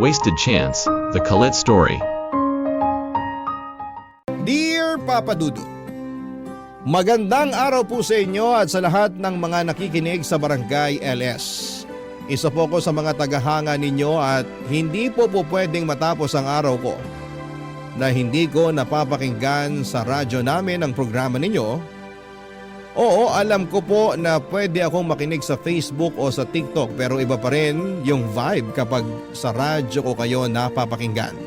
Wasted Chance, The Colette Story. Dear Papa Dudut, magandang araw po sa inyo at sa lahat ng mga nakikinig sa Barangay LS. Isa po ko sa mga tagahanga ninyo at hindi po pwedeng matapos ang araw ko na hindi ko napapakinggan sa radyo namin ang programa ninyo. Oo, alam ko po na pwede akong makinig sa Facebook o sa TikTok pero iba pa rin yung vibe kapag sa radyo ko kayo napapakinggan.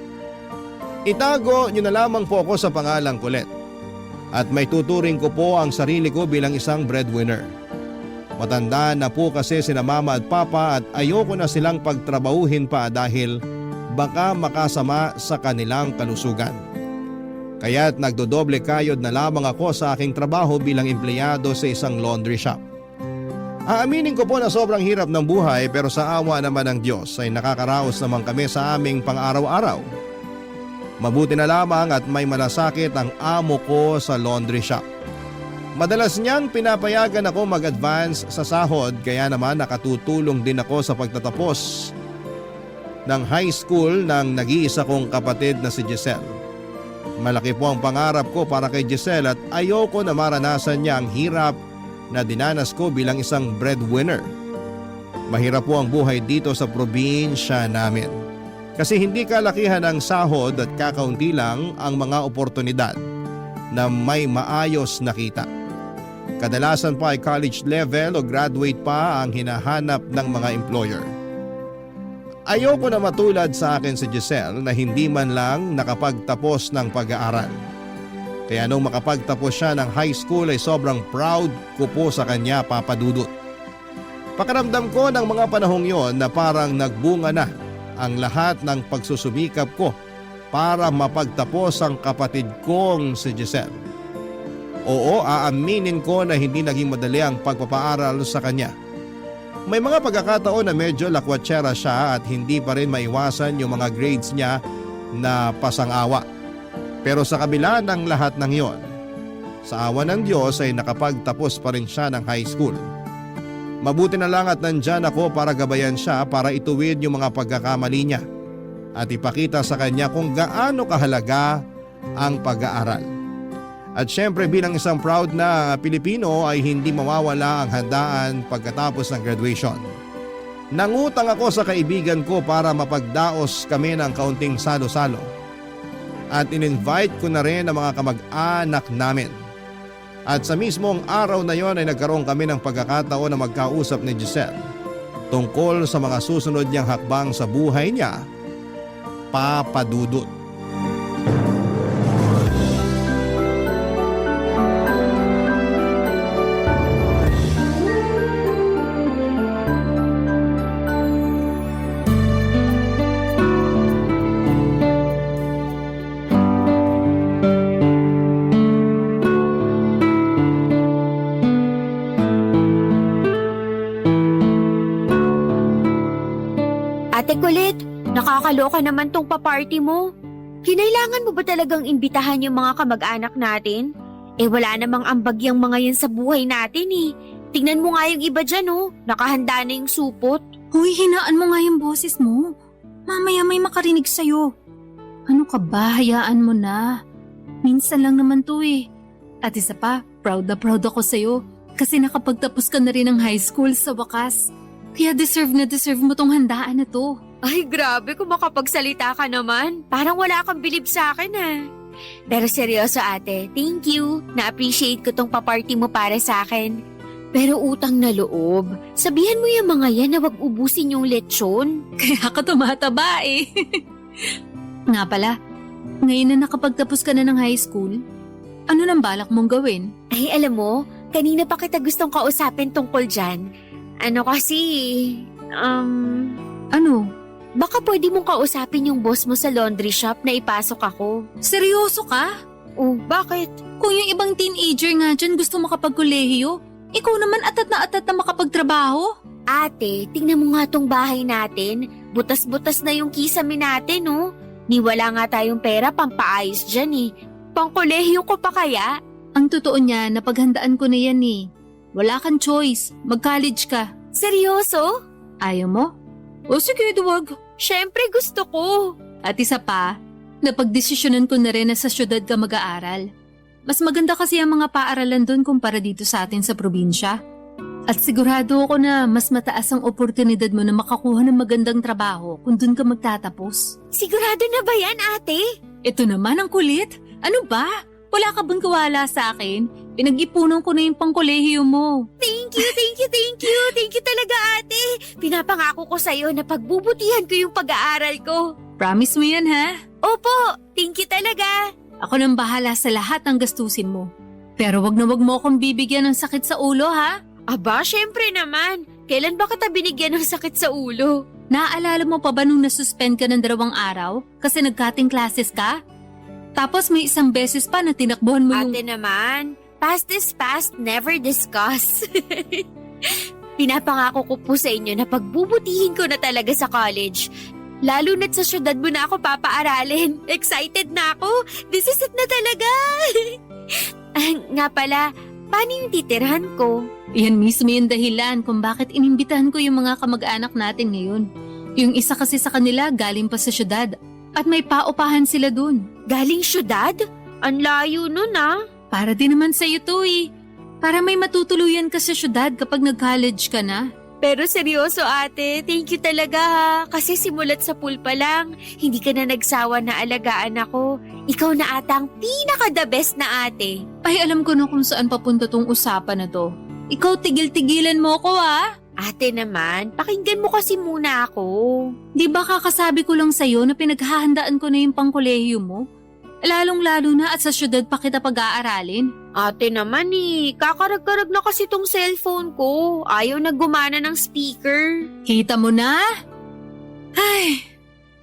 Itago nyo na lamang po ako sa pangalang Colette at may tuturing ko po ang sarili ko bilang isang breadwinner. Matanda na po kasi sina mama at papa at ayoko na silang pagtrabahuhin pa dahil baka makasama sa kanilang kalusugan. Kaya't nagdodoble kayod na lamang ako sa aking trabaho bilang empleyado sa isang laundry shop. Aaminin ko po na sobrang hirap ng buhay pero sa awa naman ng Diyos ay nakakaraos naman kami sa aming pang-araw-araw. Mabuti na lamang at may malasakit ang amo ko sa laundry shop. Madalas niyang pinapayagan ako mag-advance sa sahod kaya naman nakatutulong din ako sa pagtatapos ng high school ng nag-iisa kong kapatid na si Giselle. Malaki po ang pangarap ko para kay Giselle at ayoko na maranasan niya ang hirap na dinanas ko bilang isang breadwinner. Mahirap po ang buhay dito sa probinsya namin. Kasi hindi kalakihan ang sahod at kakaunti lang ang mga oportunidad na may maayos na kita. Kadalasan pa ay college level o graduate pa ang hinahanap ng mga employer. Ayoko na matulad sa akin si Giselle na hindi man lang nakapagtapos ng pag-aaral. Kaya nung makapagtapos siya ng high school ay sobrang proud ko po sa kanya, Papa Dudut. Pakiramdam ko ng mga panahong yon na parang nagbunga na ang lahat ng pagsusumikap ko para mapagtapos ang kapatid kong si Giselle. Oo, aaminin ko na hindi naging madali ang pagpapaaral sa kanya. May mga pagkakataon na medyo lakwatsera siya at hindi pa rin maiwasan yung mga grades niya na pasang-awa. Pero sa kabila ng lahat ng yon, sa awa ng Diyos ay nakapagtapos pa rin siya ng high school. Mabuti na lang at nandyan ako para gabayan siya para ituwid yung mga pagkakamali niya at ipakita sa kanya kung gaano kahalaga ang pag-aaral. At syempre bilang isang proud na Pilipino ay hindi mawawala ang handaan pagkatapos ng graduation. Nangutang ako sa kaibigan ko para mapagdaos kami ng kaunting salo-salo. At in-invite ko na rin ang mga kamag-anak namin. At sa mismong araw na yon ay nagkaroon kami ng pagkakataon na magkausap ni Giselle tungkol sa mga susunod niyang hakbang sa buhay niya, Papa Dudut. Ate Colette, nakakaloka naman tong pa-party mo. Kinailangan mo ba talagang imbitahan yung mga kamag-anak natin? Eh wala namang ambag yung mga yan sa buhay natin eh. Tingnan mo nga yung iba dyan oh, nakahanda na yung supot. Huy, hinaan mo nga yung boses mo. Mamaya may makarinig sa'yo. Ano ka ba? Hayaan mo na. Minsan lang naman to eh. At isa pa, proud na proud ako sa'yo. Kasi nakapagtapos ka na rin ng high school sa wakas. Kaya deserve mo tong handaan na to. Ay grabe kung makapagsalita ka naman. Parang wala kang bilib sa akin ah. Pero seryoso ate, thank you. Na-appreciate ko tong pa-party mo para sa akin. Pero utang na loob, sabihan mo yung mga yan na wag ubusin yung lechon. Kaya ka tumataba eh. Nga pala, ngayon na nakapagtapos ka na ng high school, ano nang balak mong gawin? Ay alam mo, kanina pa kita gustong kausapin tungkol dyan. Ano kasi, Ano? baka pwede mong kausapin yung boss mo sa laundry shop na ipasok ako. Seryoso ka? Oh, bakit? Kung yung ibang teenager nga dyan gusto makapagkolehiyo, ikaw naman atat na makapagtrabaho? Ate, tingnan mo nga tong bahay natin. Butas-butas na yung kisame natin, oh. Niwala nga tayong pera pampaayos dyan eh. Pangkolehiyo ko pa kaya? Ang totoo niya, napaghandaan ko na yan eh. Wala kang choice. Mag-college ka. Seryoso? Ayaw mo? O sige, duwag. Siyempre gusto ko. At isa pa, napagdesisyonan ko na rin na sa syudad ka mag-aaral. Mas maganda kasi ang mga paaralan doon kumpara dito sa atin sa probinsya. At sigurado ako na mas mataas ang oportunidad mo na makakuha ng magandang trabaho kung doon ka magtatapos. Sigurado na ba yan, ate? Ito naman ang kulit. Ano ba? Wala ka bang kawala sa akin? Pinag-ipunan ko na yung pangkolehiyo mo. Thank you, thank you, thank you. Thank you talaga, ate. Pinapangako ko sa'yo na pagbubutihan ko yung pag-aaral ko. Promise mo yan, ha? Opo, thank you talaga. Ako nang bahala sa lahat ng gastusin mo. Pero wag na wag mo akong bibigyan ng sakit sa ulo, ha? Aba, syempre naman. Kailan ba kita binigyan ng sakit sa ulo? Naaalala mo pa ba nung nasuspend ka ng 2 araw kasi nag-cutting classes ka? Tapos may 1 beses pa na tinakbuhan mo yung... Ate naman, past is past, never discuss. Pinapangako ko po sa inyo na pagbubutihin ko na talaga sa college. Lalo na't sa syudad mo na ako papaaralin. Excited na ako. This is it na talaga. Nga pala, paano yung titirhan ko? Yan mismo yung dahilan kung bakit inimbitahan ko yung mga kamag-anak natin ngayon. Yung isa kasi sa kanila galing pa sa syudad at may paupahan sila dun. Galing syudad? Ang layo nun ah. Para din naman sa'yo to eh. Para may matutuluyan ka sa syudad kapag nag-college ka na. Pero seryoso ate, thank you talaga ha. Kasi simulat sa pool pa lang, hindi ka na nagsawa na alagaan ako. Ikaw na ata ang pinaka-the best na ate. Ay, alam ko na kung saan papunta tong usapan na to. Ikaw tigil-tigilan mo ko ha. Ate naman, pakinggan mo kasi muna ako. Di ba kakasabi ko lang sa'yo na pinaghahandaan ko na yung pangkolehiyo mo? Lalong-lalo na at sa syudad pa kita pag-aaralin. Ate naman kakarag-karag na kasi tong cellphone ko. Ayaw na gumana ng speaker. Kita mo na? Ay,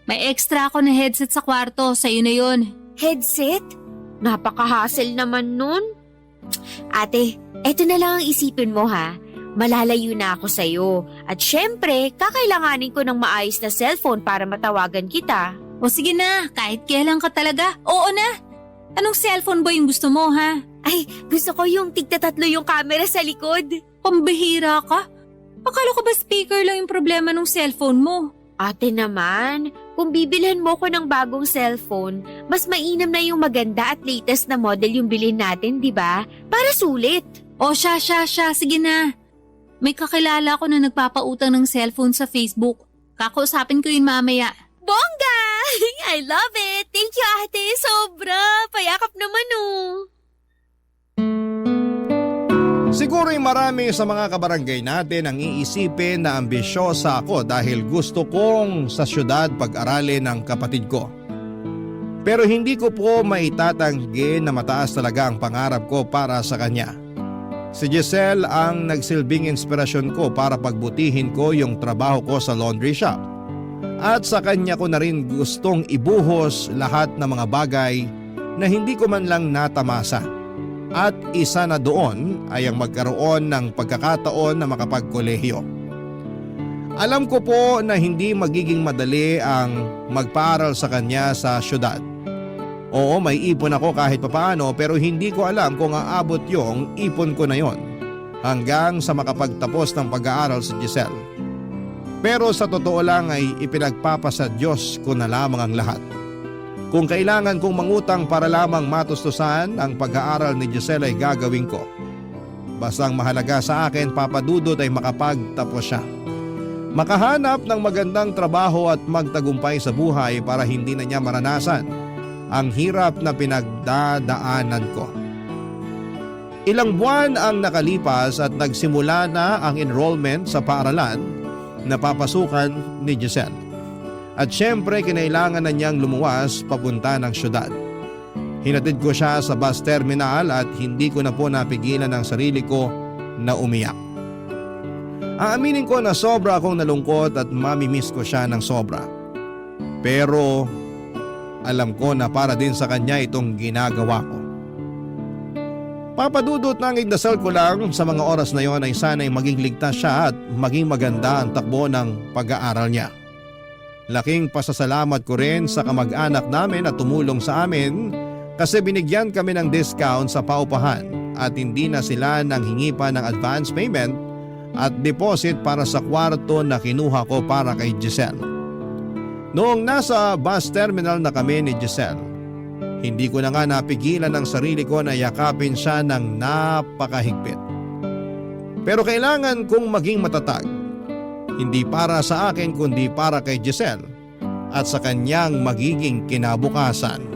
may extra ako na headset sa kwarto. Sa'yo na yon. Headset? Napaka-hassle naman nun. Ate, eto na lang ang isipin mo ha. Malalayo na ako sa'yo. At syempre, kakailanganin ko ng maayos na cellphone para matawagan kita. O sige na, kahit kailan ka talaga. Oo na. Anong cellphone ba yung gusto mo ha? Ay, gusto ko yung tigta-tatlo yung camera sa likod. Pambihira ka? Akala ko ba speaker lang yung problema ng cellphone mo? Ate naman, kung bibilhan mo ko ng bagong cellphone, mas mainam na yung maganda at latest na model yung bilhin natin, di ba? Para sulit. O siya, sige na. May kakilala ko na nagpapautang ng cellphone sa Facebook. Kakausapin ko yun mamaya. Bongga! I love it! Thank you, ate! Sobra! Payakap naman Siguro'y marami sa mga kabarangay natin ang iisipin na ambisyosa ako dahil gusto kong sa syudad pag-aralin ng kapatid ko. Pero hindi ko po maitatanggi na mataas talaga ang pangarap ko para sa kanya. Si Giselle ang nagsilbing inspirasyon ko para pagbutihin ko yung trabaho ko sa laundry shop. At sa kanya ko na rin gustong ibuhos lahat ng mga bagay na hindi ko man lang natamasa. At isa na doon ay ang magkaroon ng pagkakataon na makapagkolehiyo. Alam ko po na hindi magiging madali ang magpaaral sa kanya sa syudad. Oo, may ipon ako kahit papaano pero hindi ko alam kung aabot yung ipon ko na yon hanggang sa makapagtapos ng pag-aaral si Giselle. Pero sa totoo lang ay ipinagpapasa Diyos ko na lamang ang lahat. Kung kailangan kong mangutang para lamang matustusan ang pag-aaral ni Giselle ay gagawin ko. Bastang mahalaga sa akin, Papa Dudut, ay makapagtapos siya. Makahanap ng magandang trabaho at magtagumpay sa buhay para hindi na niya maranasan ang hirap na pinagdadaanan ko. Ilang buwan ang nakalipas at nagsimula na ang enrollment sa paaralan na papasukan ni Giselle. At syempre kinailangan na niyang lumuwas papunta ng syudad. Hinatid ko siya sa bus terminal at hindi ko na po napigilan ang sarili ko na umiyak. Aaminin ko na sobra akong nalungkot at mamimiss ko siya ng sobra. Pero alam ko na para din sa kanya itong ginagawa ko. Papadudot na ang igdasal ko lang sa mga oras na yon ay sana'y maging ligtas siya at maging maganda ang takbo ng pag-aaral niya. Laking pasasalamat ko rin sa kamag-anak namin at tumulong sa amin kasi binigyan kami ng discount sa paupahan at hindi na sila nanghingi pa ng advance payment at deposit para sa kwarto na kinuha ko para kay Giselle. Noong nasa bus terminal na kami ni Giselle, hindi ko na nga napigilan ang sarili ko na yakapin siya ng napakahigpit. Pero kailangan kong maging matatag, hindi para sa akin kundi para kay Giselle at sa kanyang magiging kinabukasan.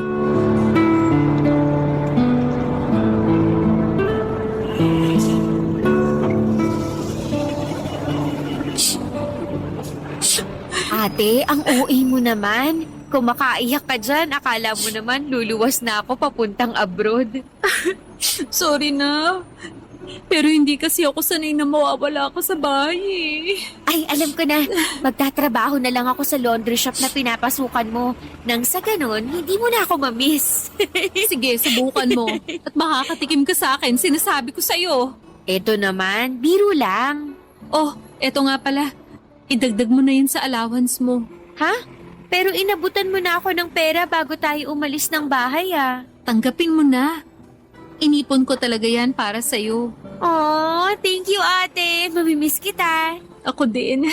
Ate, ang OA mo naman. Kung makaiyak ka dyan, akala mo naman luluwas na ako papuntang abroad. Sorry na. Pero hindi kasi ako sanay na mawawala ako sa bahay eh. Ay, alam ko na. Magtatrabaho na lang ako sa laundry shop na pinapasukan mo. Nang sa ganun, hindi mo na ako mamiss. Sige, subukan mo. At makakatikim ka sa akin, sinasabi ko sa'yo. Eto naman, biro lang. Oh, eto nga pala. Idagdag mo na yun sa allowance mo. Ha? Pero inabutan mo na ako ng pera bago tayo umalis ng bahay ah. Tanggapin mo na. Inipon ko talaga yan para sa'yo. Oh, thank you ate. Mamimiss kita. Ako din.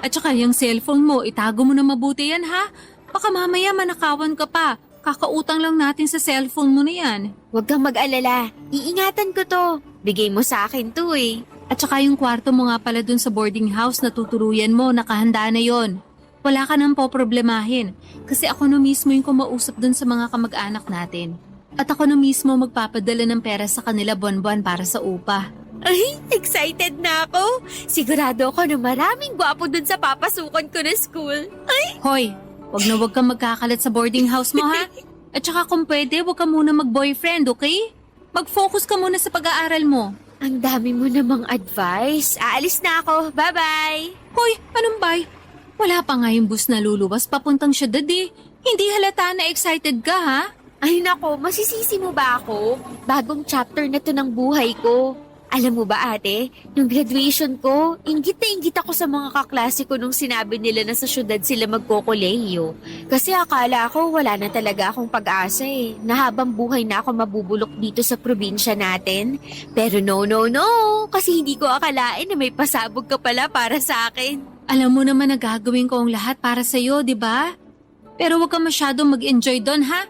At saka yung cellphone mo, itago mo na mabuti yan ha. Baka mamaya manakawan ka pa. Kakautang lang natin sa cellphone mo na yan. Huwag kang mag-alala. Iingatan ko to. Bigay mo sa akin to eh. At saka yung kwarto mo nga pala dun sa boarding house na tutuluyan mo, nakahanda na yon. Wala ka nang poproblemahin kasi ako na mismo yung kumausap dun sa mga kamag-anak natin. At ako na mismo magpapadala ng pera sa kanila buwan-buwan para sa upa. Ay, excited na ako. Sigurado ako na maraming gwapo dun sa papasukan ko na school. Hoy, wag kang magkakalat sa boarding house mo ha. At saka kung pwede, wag ka muna mag-boyfriend, okay? Mag-focus ka muna sa pag-aaral mo. Ang dami mo namang advice. Aalis na ako. Bye-bye. Hoy, anong bay? Wala pa nga yung bus na luluwas papuntang syudad eh. Hindi halata na excited ka ha? Ay nako, masisisi mo ba ako? Bagong chapter na to ng buhay ko. Alam mo ba ate, nung graduation ko, inggit na inggit ako sa mga kaklase ko nung sinabi nila na sa syudad sila magkokolehiyo. Kasi akala ko wala na talaga akong pag-asa eh, na habang buhay na ako mabubulok dito sa probinsya natin. Pero no, kasi hindi ko akalain na may pasabog ka pala para sa akin. Alam mo naman na gagawin ko ang lahat para sa'yo, di ba? Pero wag ka masyadong mag-enjoy doon ha?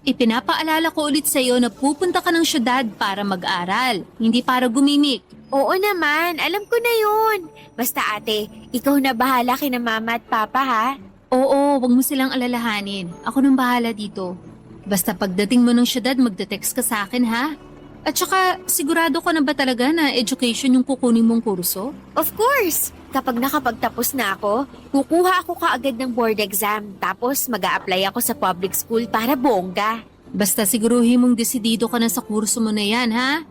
Ipinapaalala ko ulit sa'yo na pupunta ka ng syudad para mag-aral, hindi para gumimik. Oo naman, alam ko na yun. Basta ate, ikaw na bahala kina mama at papa ha? Oo, wag mo silang alalahanin. Ako nang bahala dito. Basta pagdating mo ng syudad, magte-text ka sa akin ha? At saka, sigurado ka na ba talaga na education yung kukunin mong kurso? Of course! Kapag nakapagtapos na ako, kukuha ako kaagad ng board exam. Tapos mag-a-apply ako sa public school para bongga. Basta siguruhin mong desidido ka na sa kurso mo na yan, ha?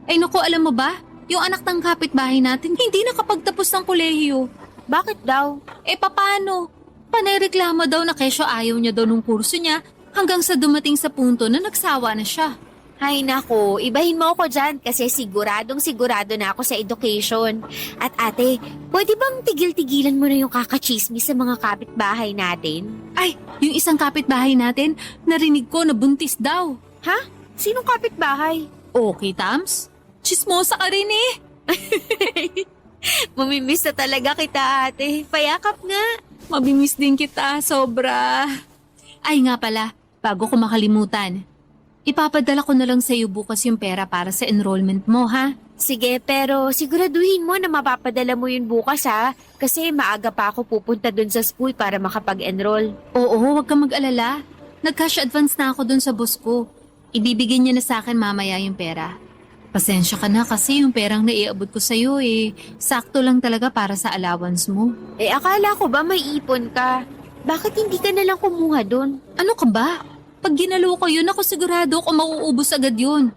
Ay naku, alam mo ba? Yung anak ng kapitbahay natin hindi nakapagtapos ng kolehiyo. Bakit daw? Eh paano? Panireklamo daw na kesyo ayaw niya daw nung kurso niya hanggang sa dumating sa punto na nagsawa na siya. Ay nako, ibahin mo ako dyan kasi sigurado na ako sa education. At ate, pwede bang tigil-tigilan mo na yung kakachismis sa mga kapitbahay natin? Ay, yung isang kapitbahay natin, narinig ko na buntis daw. Ha? Sinong kapitbahay? Okay, Tams? Chismosa ka rin eh. Mamimiss na talaga kita ate. Payakap nga. Mabimiss din kita, sobra. Ay nga pala, bago ko makalimutan. Ipapadala ko na lang sa iyo bukas yung pera para sa enrollment mo, ha? Sige, pero siguraduhin mo na mapapadala mo yun bukas ha. Kasi maaga pa ako pupunta dun sa school para makapag-enroll. Oo, huwag kang mag-alala. Nag-cash advance na ako dun sa boss ko. Ibibigay niya na sa akin mamaya yung pera. Pasensya ka na kasi yung perang naiabot ko sa iyo sakto lang talaga para sa allowance mo. Eh akala ko ba may ipon ka? Bakit hindi ka nalang kumuha dun? Ano ka ba? Pag ginalo ko yun, ako sigurado ko mauubos agad yun.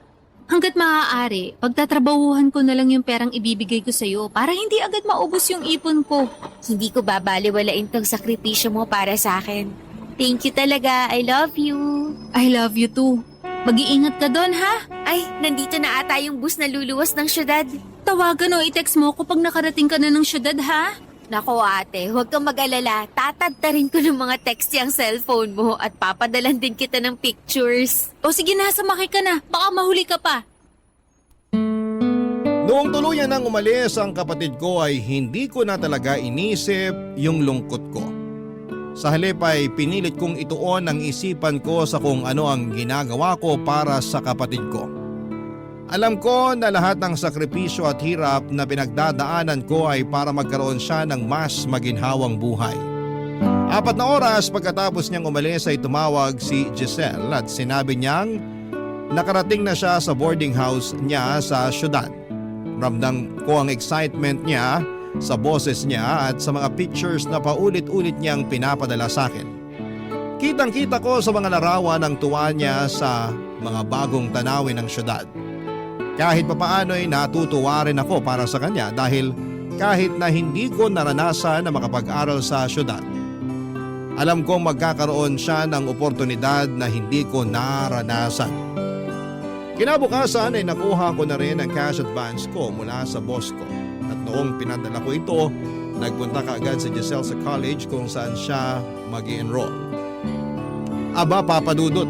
Hanggat maaari, pagtatrabahuhan ko na lang yung perang ibibigay ko sa'yo para hindi agad maubos yung ipon ko. Hindi ko babaliwalain tong sakripisyo mo para sa akin. Thank you talaga. I love you. I love you too. Mag-iingat ka doon, ha? Ay, nandito na ata yung bus na luluwas ng syudad. Tawagan o i-text mo ko pag nakarating ka na ng syudad, ha? Nako ate, huwag kang mag-alala. Tatadtarin ko ng mga text yung cellphone mo at papadalan din kita ng pictures. O sige na, sumakay ka na. Baka mahuli ka pa. Noong tuluyan nang umalis ang kapatid ko ay hindi ko na talaga inisip yung lungkot ko. Sa halip ay pinilit kong ituon ang isipan ko sa kung ano ang ginagawa ko para sa kapatid ko. Alam ko na lahat ng sakripisyo at hirap na pinagdadaanan ko ay para magkaroon siya ng mas maginhawang buhay. 4 na oras pagkatapos niyang umalis ay tumawag si Giselle at sinabi niyang nakarating na siya sa boarding house niya sa syudad. Ramdam ko ang excitement niya sa boses niya at sa mga pictures na paulit-ulit niyang pinapadala sa akin. Kitang-kita ko sa mga larawan ang tuwa niya sa mga bagong tanawin ng syudad. Kahit papaano ay natutuwa rin ako para sa kanya dahil kahit na hindi ko naranasan na makapag-aral sa syudad, alam kong magkakaroon siya ng oportunidad na hindi ko naranasan. Kinabukasan ay nakuha ko na rin ang cash advance ko mula sa boss ko. At noong pinadala ko ito, nagpunta kaagad si Giselle sa college kung saan siya mag-i-enroll. Aba Papa Dudut,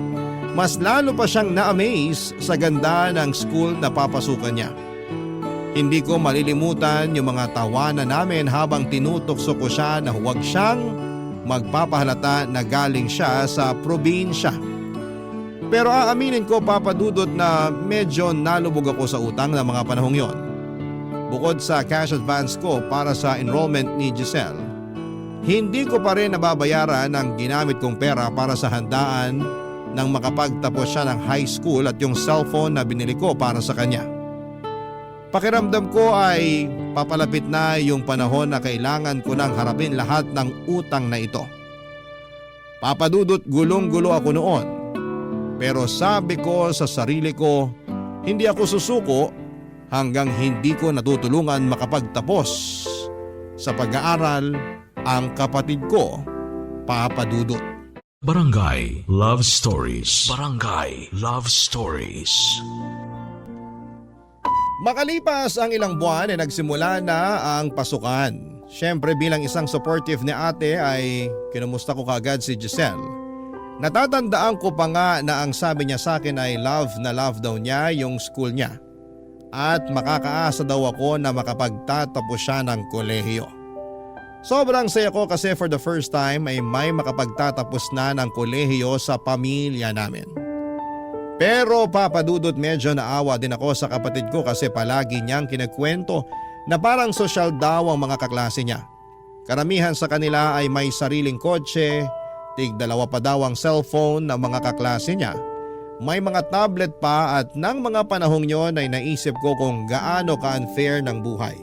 mas lalo pa siyang na-amaze sa ganda ng school na papasukan niya. Hindi ko malilimutan yung mga tawanan namin habang tinutokso ko siya na huwag siyang magpapahalata na galing siya sa probinsya. Pero aaminin ko Papa Dudut na medyo nalubog ako sa utang ng mga panahong yon. Bukod sa cash advance ko para sa enrollment ni Giselle, hindi ko pa rin nababayaran ang ginamit kong pera para sa handaan nang makapagtapos siya ng high school at yung cellphone na binili ko para sa kanya. Pakiramdam ko ay papalapit na yung panahon na kailangan ko nang harapin lahat ng utang na ito. Papa Dudut, gulong-gulo ako noon. Pero sabi ko sa sarili ko, hindi ako susuko hanggang hindi ko natutulungan makapagtapos sa pag-aaral ang kapatid ko, Papa Dudut. Barangay Love Stories. Barangay Love Stories. Makalipas ang ilang buwan ay nagsimula na ang pasukan. Siyempre bilang isang supportive ni ate ay kinumusta ko kaagad si Giselle. Natatandaan ko pa nga na ang sabi niya sa akin ay love na love daw niya yung school niya. At makakaasa daw ako na makapagtatapos siya ng kolehiyo. Sobrang saya ko kasi for the first time ay may makapagtatapos na ng kolehiyo sa pamilya namin. Pero Papa Dudut, medyo naawa din ako sa kapatid ko kasi palagi niyang kinakwento na parang sosyal daw ang mga kaklase niya. Karamihan sa kanila ay may sariling kotse, tig-2 pa daw ang cellphone ng mga kaklase niya. May mga tablet pa at nang mga panahong yon ay naisip ko kung gaano ka-unfair ng buhay.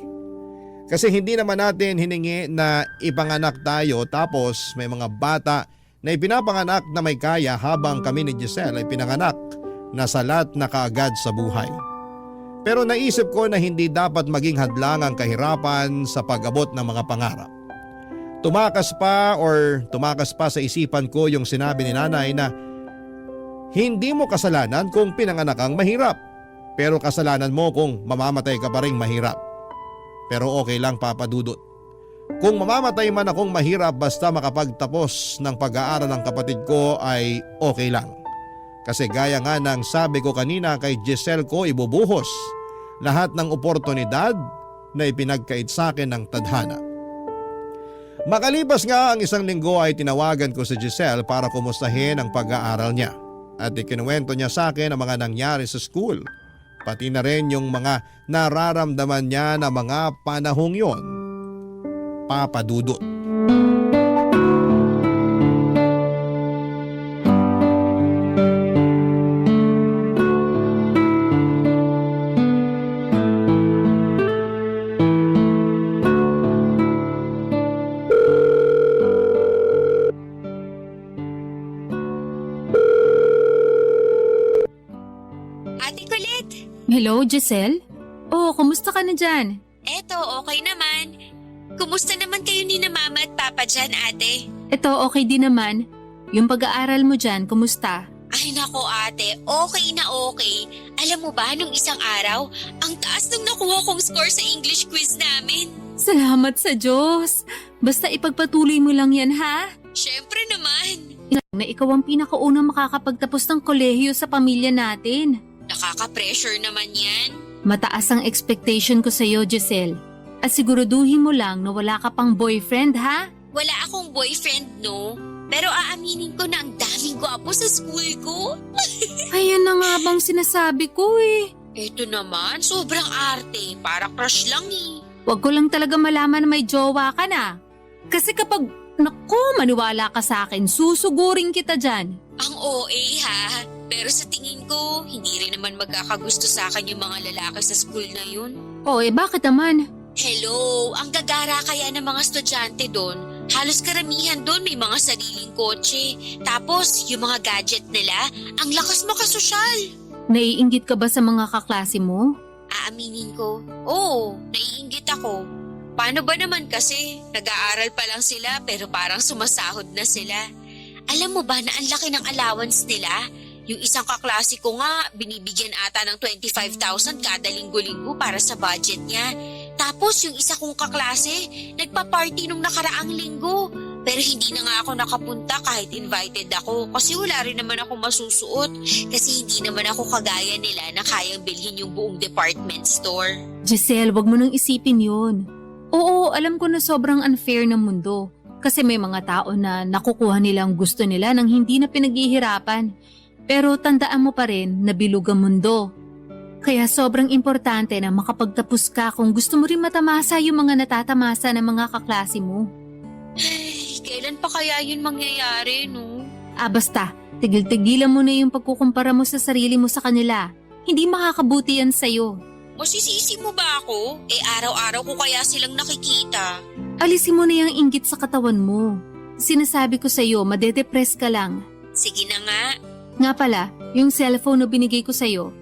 Kasi hindi naman natin hiningi na ipanganak tayo tapos may mga bata na ipinapanganak na may kaya habang kami ni Giselle ay pinanganak na salat na kaagad sa buhay. Pero naisip ko na hindi dapat maging hadlang ang kahirapan sa pag-abot ng mga pangarap. Tumakas pa sa isipan ko yung sinabi ni nanay na hindi mo kasalanan kung pinanganak kang mahirap, pero kasalanan mo kung mamamatay ka pa ring mahirap. Pero okay lang Papa Dudut. Kung mamamatay man akong mahirap basta makapagtapos ng pag-aaral ng kapatid ko ay okay lang. Kasi gaya nga ng sabi ko kanina kay Giselle ko ibubuhos lahat ng oportunidad na ipinagkait sa akin ng tadhana. Makalipas nga ang 1 linggo ay tinawagan ko si Giselle para kumustahin ang pag-aaral niya. At ikinuwento niya sa akin ang mga nangyari sa school. Pati na rin yung mga nararamdaman niya na mga panahong yon, Papa Dudut. Hello, Giselle? Oh, kumusta ka na dyan? Eto, okay naman. Kumusta naman kayo ni na mama at papa dyan, ate? Ito, okay din naman. Yung pag-aaral mo dyan, kumusta? Ay nako ate, okay na okay. Alam mo ba, nung isang araw, ang taas nung nakuha kong score sa English quiz namin. Salamat sa Diyos. Basta ipagpatuloy mo lang yan, ha? Syempre naman. Na ikaw ang pinakaunang makakapagtapos ng kolehiyo sa pamilya natin. Nakaka-pressure naman yan. Mataas ang expectation ko sa'yo, Giselle. At siguraduhin mo lang na wala ka pang boyfriend, ha? Wala akong boyfriend, no? Pero aaminin ko na ang daming gwapo sa school ko. Ayan na nga bang sinasabi ko eh. Eto naman, sobrang arte. Para crush lang eh. Huwag ko lang talaga malaman na may jowa ka na. Kasi kapag, naku, maniwala ka sa akin, susugurin kita dyan. Ang OA ha. Pero sa tingin ko, hindi rin naman magkakagusto sa akin yung mga lalaki sa school na yun. O bakit naman? Hello, ang gagara kaya ng mga estudyante doon. Halos karamihan doon may mga sariling kotse. Tapos, yung mga gadget nila, ang lakas makasosyal. Naiinggit ka ba sa mga kaklase mo? Aaminin ko, oo, naiinggit ako. Paano ba naman kasi? Nag-aaral pa lang sila pero parang sumasahod na sila. Alam mo ba na ang laki ng allowance nila? Yung isang kaklase ko nga, binibigyan ata ng 25,000 kada linggo-linggo para sa budget niya. Tapos yung isa kong kaklase, nagpa-party nung nakaraang linggo. Pero hindi na nga ako nakapunta kahit invited ako kasi wala rin naman ako masusuot. Kasi hindi naman ako kagaya nila na kayang bilhin yung buong department store. Giselle, wag mo nang isipin yun. Oo, alam ko na sobrang unfair ng mundo. Kasi may mga tao na nakukuha nilang gusto nila nang hindi na pinaghihirapan. Pero tandaan mo pa rin na bilog ang mundo. Kaya sobrang importante na makapagtapos ka kung gusto mo rin matamasa yung mga natatamasa ng mga kaklase mo. Ay, kailan pa kaya yun mangyayari, no? Basta, tigil-tigilan mo na yung pagkukumpara mo sa sarili mo sa kanila. Hindi makakabuti yan sa'yo. Masisisi mo ba ako? Araw-araw ko kaya silang nakikita. Alisin mo na yung inggit sa katawan mo. Sinasabi ko sa'yo, madedepress ka lang. Sige na nga. Nga pala, yung cellphone na binigay ko sa'yo,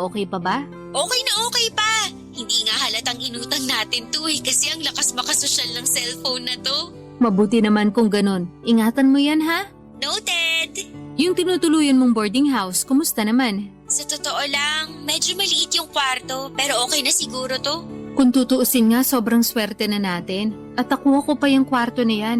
okay pa ba? Okay na okay pa. Hindi nga halatang inutang natin to kasi ang lakas makasosyal ng cellphone na to. Mabuti naman kung ganun. Ingatan mo yan ha? Noted! Yung tinutuluyan mong boarding house, kumusta naman? Sa totoo lang, medyo maliit yung kwarto pero okay na siguro to. Kung tutuusin nga, sobrang swerte na natin. At nakuha ko pa yung kwarto na yan.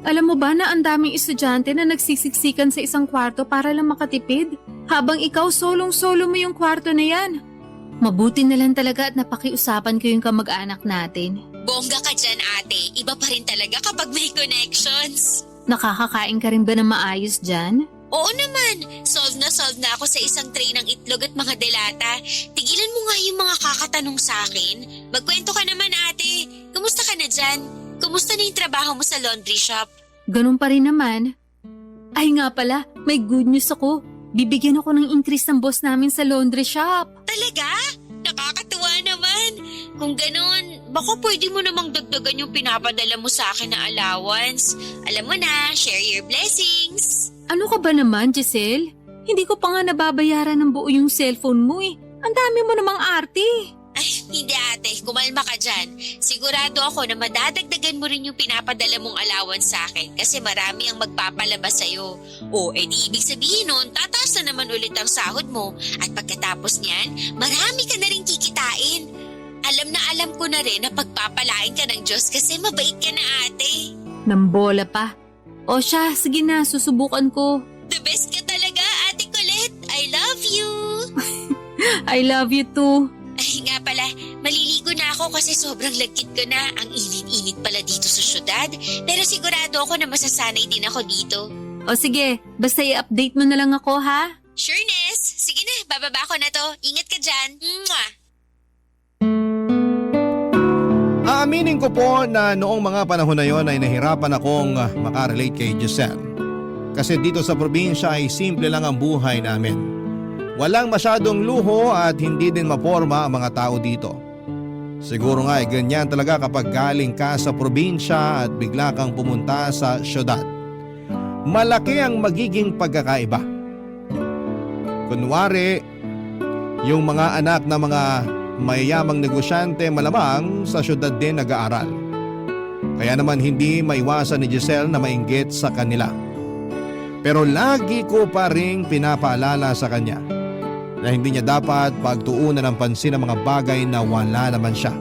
Alam mo ba na ang daming estudyante na nagsisiksikan sa isang kwarto para lang makatipid? Habang ikaw solong-solo mo yung kwarto na yan. Mabuti na lang talaga at napakiusapan ko yung kamag-anak natin. Bongga ka dyan ate, iba pa rin talaga kapag may connections. Nakakakain ka rin ba ng maayos dyan? Oo naman, solve na ako sa isang tray ng itlog at mga delata. Tigilan mo nga yung mga kakatanong sa akin. Magkwento ka naman ate, kumusta ka na dyan? Kumusta na yung trabaho mo sa laundry shop? Ganun pa rin naman. Ay nga pala, may good news ako. Bibigyan ako ng increase ng boss namin sa laundry shop. Talaga? Nakakatuwa naman. Kung ganon, baka pwede mo namang dagdagan yung pinapadala mo sa akin na allowance. Alam mo na, share your blessings. Ano ka ba naman, Giselle? Hindi ko pa nga nababayaran ng buo yung cellphone mo eh. Ang dami mo namang arte. Ay, hindi ate, kumalma ka dyan. Sigurado ako na madadagdagan mo rin yung pinapadala mong allowance sa akin kasi marami ang magpapalabas sa'yo. O, di ibig sabihin nun, tataas na naman ulit ang sahod mo at pagkatapos niyan, marami ka na rin kikitain. Alam ko na rin na pagpapalain ka ng Diyos kasi mabait ka na ate. Nambola pa. O siya, sige na, susubukan ko. The best ka talaga, Ate Colette. I love you. I love you too. Ay nga pala, maliligo na ako kasi sobrang lagkit ko na. Ang init-init pala dito sa syudad. Pero sigurado ako na masasanay din ako dito. O sige, basta i-update mo na lang ako ha. Sureness! Sige na, bababa ko na to. Ingat ka dyan. Mwah! Aaminin ko po na noong mga panahon na yon ay nahirapan akong makarelate kay Giselle. Kasi dito sa probinsya ay simple lang ang buhay namin. Walang masyadong luho at hindi din maporma ang mga tao dito. Siguro nga ay ganyan talaga kapag galing ka sa probinsya at bigla kang pumunta sa syudad. Malaki ang magiging pagkakaiba. Kunwari, yung mga anak na mga mayayamang negosyante malamang sa syudad din nag-aaral. Kaya naman hindi maiwasan ni Giselle na mainggit sa kanila. Pero lagi ko pa ring pinapaalala sa kanya na hindi niya dapat pagtuunan ng pansin ang mga bagay na wala naman siya.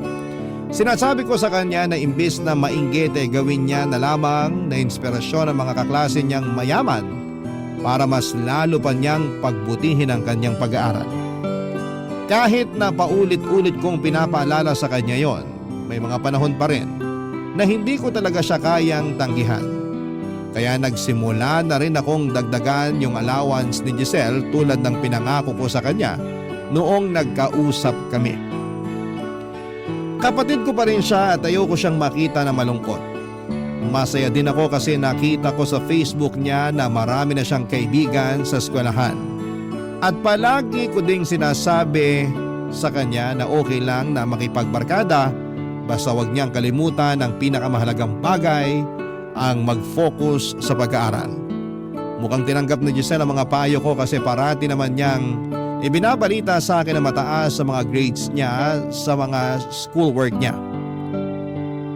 Sinasabi ko sa kanya na imbis na mainggit ay gawin niya na lamang na inspirasyon ang mga kaklase niyang mayaman para mas lalo pa niyang pagbutihin ang kanyang pag-aaral. Kahit na paulit-ulit kong pinapaalala sa kanya yon, may mga panahon pa rin na hindi ko talaga siya kayang tanggihan. Kaya nagsimula na rin akong dagdagan yung allowance ni Giselle tulad ng pinangako ko sa kanya noong nagkausap kami. Kapatid ko pa rin siya at ayoko siyang makita na malungkot. Masaya din ako kasi nakita ko sa Facebook niya na marami na siyang kaibigan sa eskwelahan. At palagi ko ding sinasabi sa kanya na okay lang na makipagbarkada basta wag niyang kalimutan ang pinakamahalagang bagay, ang mag-focus sa pag-aaral. Mukhang tinanggap ni Giselle ang mga payo ko kasi parati naman niyang ibinabalita sa akin na mataas sa mga grades niya sa mga schoolwork niya.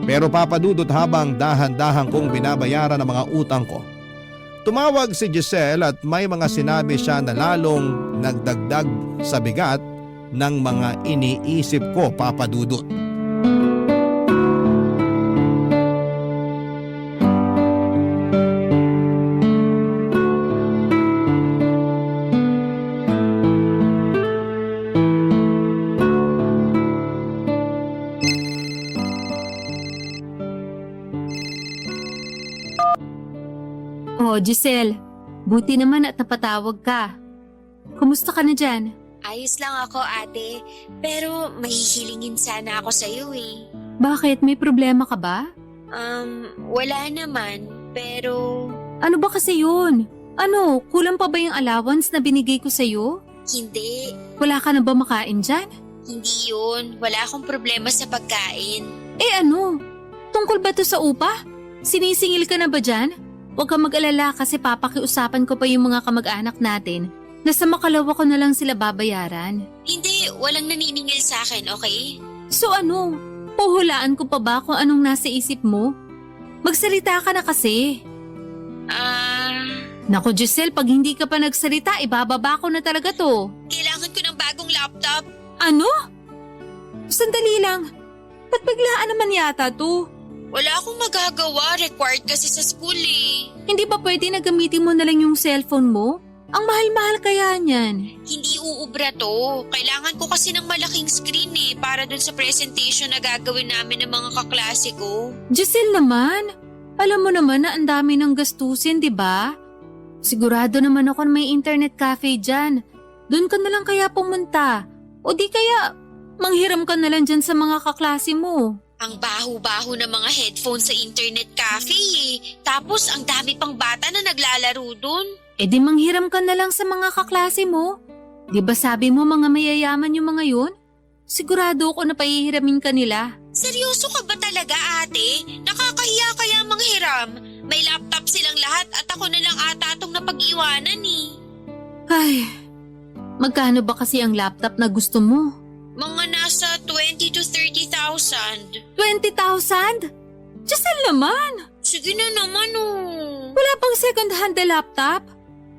Pero papadudot habang dahan-dahan kong binabayaran ang mga utang ko. Tumawag si Giselle at may mga sinabi siya na lalong nagdagdag sa bigat ng mga iniisip ko, papadudot. Oh, Giselle, buti naman at napatawag ka. Kumusta ka na dyan? Ayos lang ako, ate. Pero may hihilingin sana ako sa'yo eh. Bakit? May problema ka ba? Wala naman. Pero Ano ba kasi yun? Ano, kulang pa ba yung allowance na binigay ko sa'yo? hindi. Wala ka na ba makain dyan? Hindi yun. Wala akong problema sa pagkain. Eh ano? Tungkol ba to sa upa? Sinisingil ka na ba dyan? Huwag kang mag-alala kasi papakiusapan ko pa yung mga kamag-anak natin na sa makalawa ko na lang sila babayaran. Hindi, walang naniningil sa akin, okay? So ano? Puhulaan ko pa ba kung anong nasa isip mo? Magsalita ka na kasi. Naku Giselle, pag hindi ka pa nagsalita, ibababa ko na talaga to. Kailangan ko ng bagong laptop. Ano? Sandali lang. Ba't biglaan naman yata to? Wala akong magagawa. Required kasi sa school eh. Hindi ba pwede na gamitin mo na lang yung cellphone mo? Ang mahal-mahal kaya niyan. Hindi uubra to. Kailangan ko kasi ng malaking screen eh para dun sa presentation na gagawin namin ng mga kaklase ko. Giselle naman, alam mo naman na ang dami ng gastusin, di ba? Sigurado naman ako na may internet cafe dyan. Doon ka na lang kaya pumunta. O di kaya manghiram ka na lang dyan sa mga kaklase mo. Ang baho-baho ng mga headphones sa internet cafe eh. Tapos ang dami pang bata na naglalaro dun. E di manghiram ka na lang sa mga kaklase mo. Di ba sabi mo mga mayayaman yung mga yun? Sigurado ako na pahihiramin ka nila. Seryoso ka ba talaga ate? Nakakahiya kaya manghiram. May laptop silang lahat at ako na lang ata itong napag-iwanan eh. Ay, magkano ba kasi ang laptop na gusto mo? Mga nasa 20 to 30,000. 20,000? Giselle naman! Sige na naman oh. Wala pang second hand na laptop?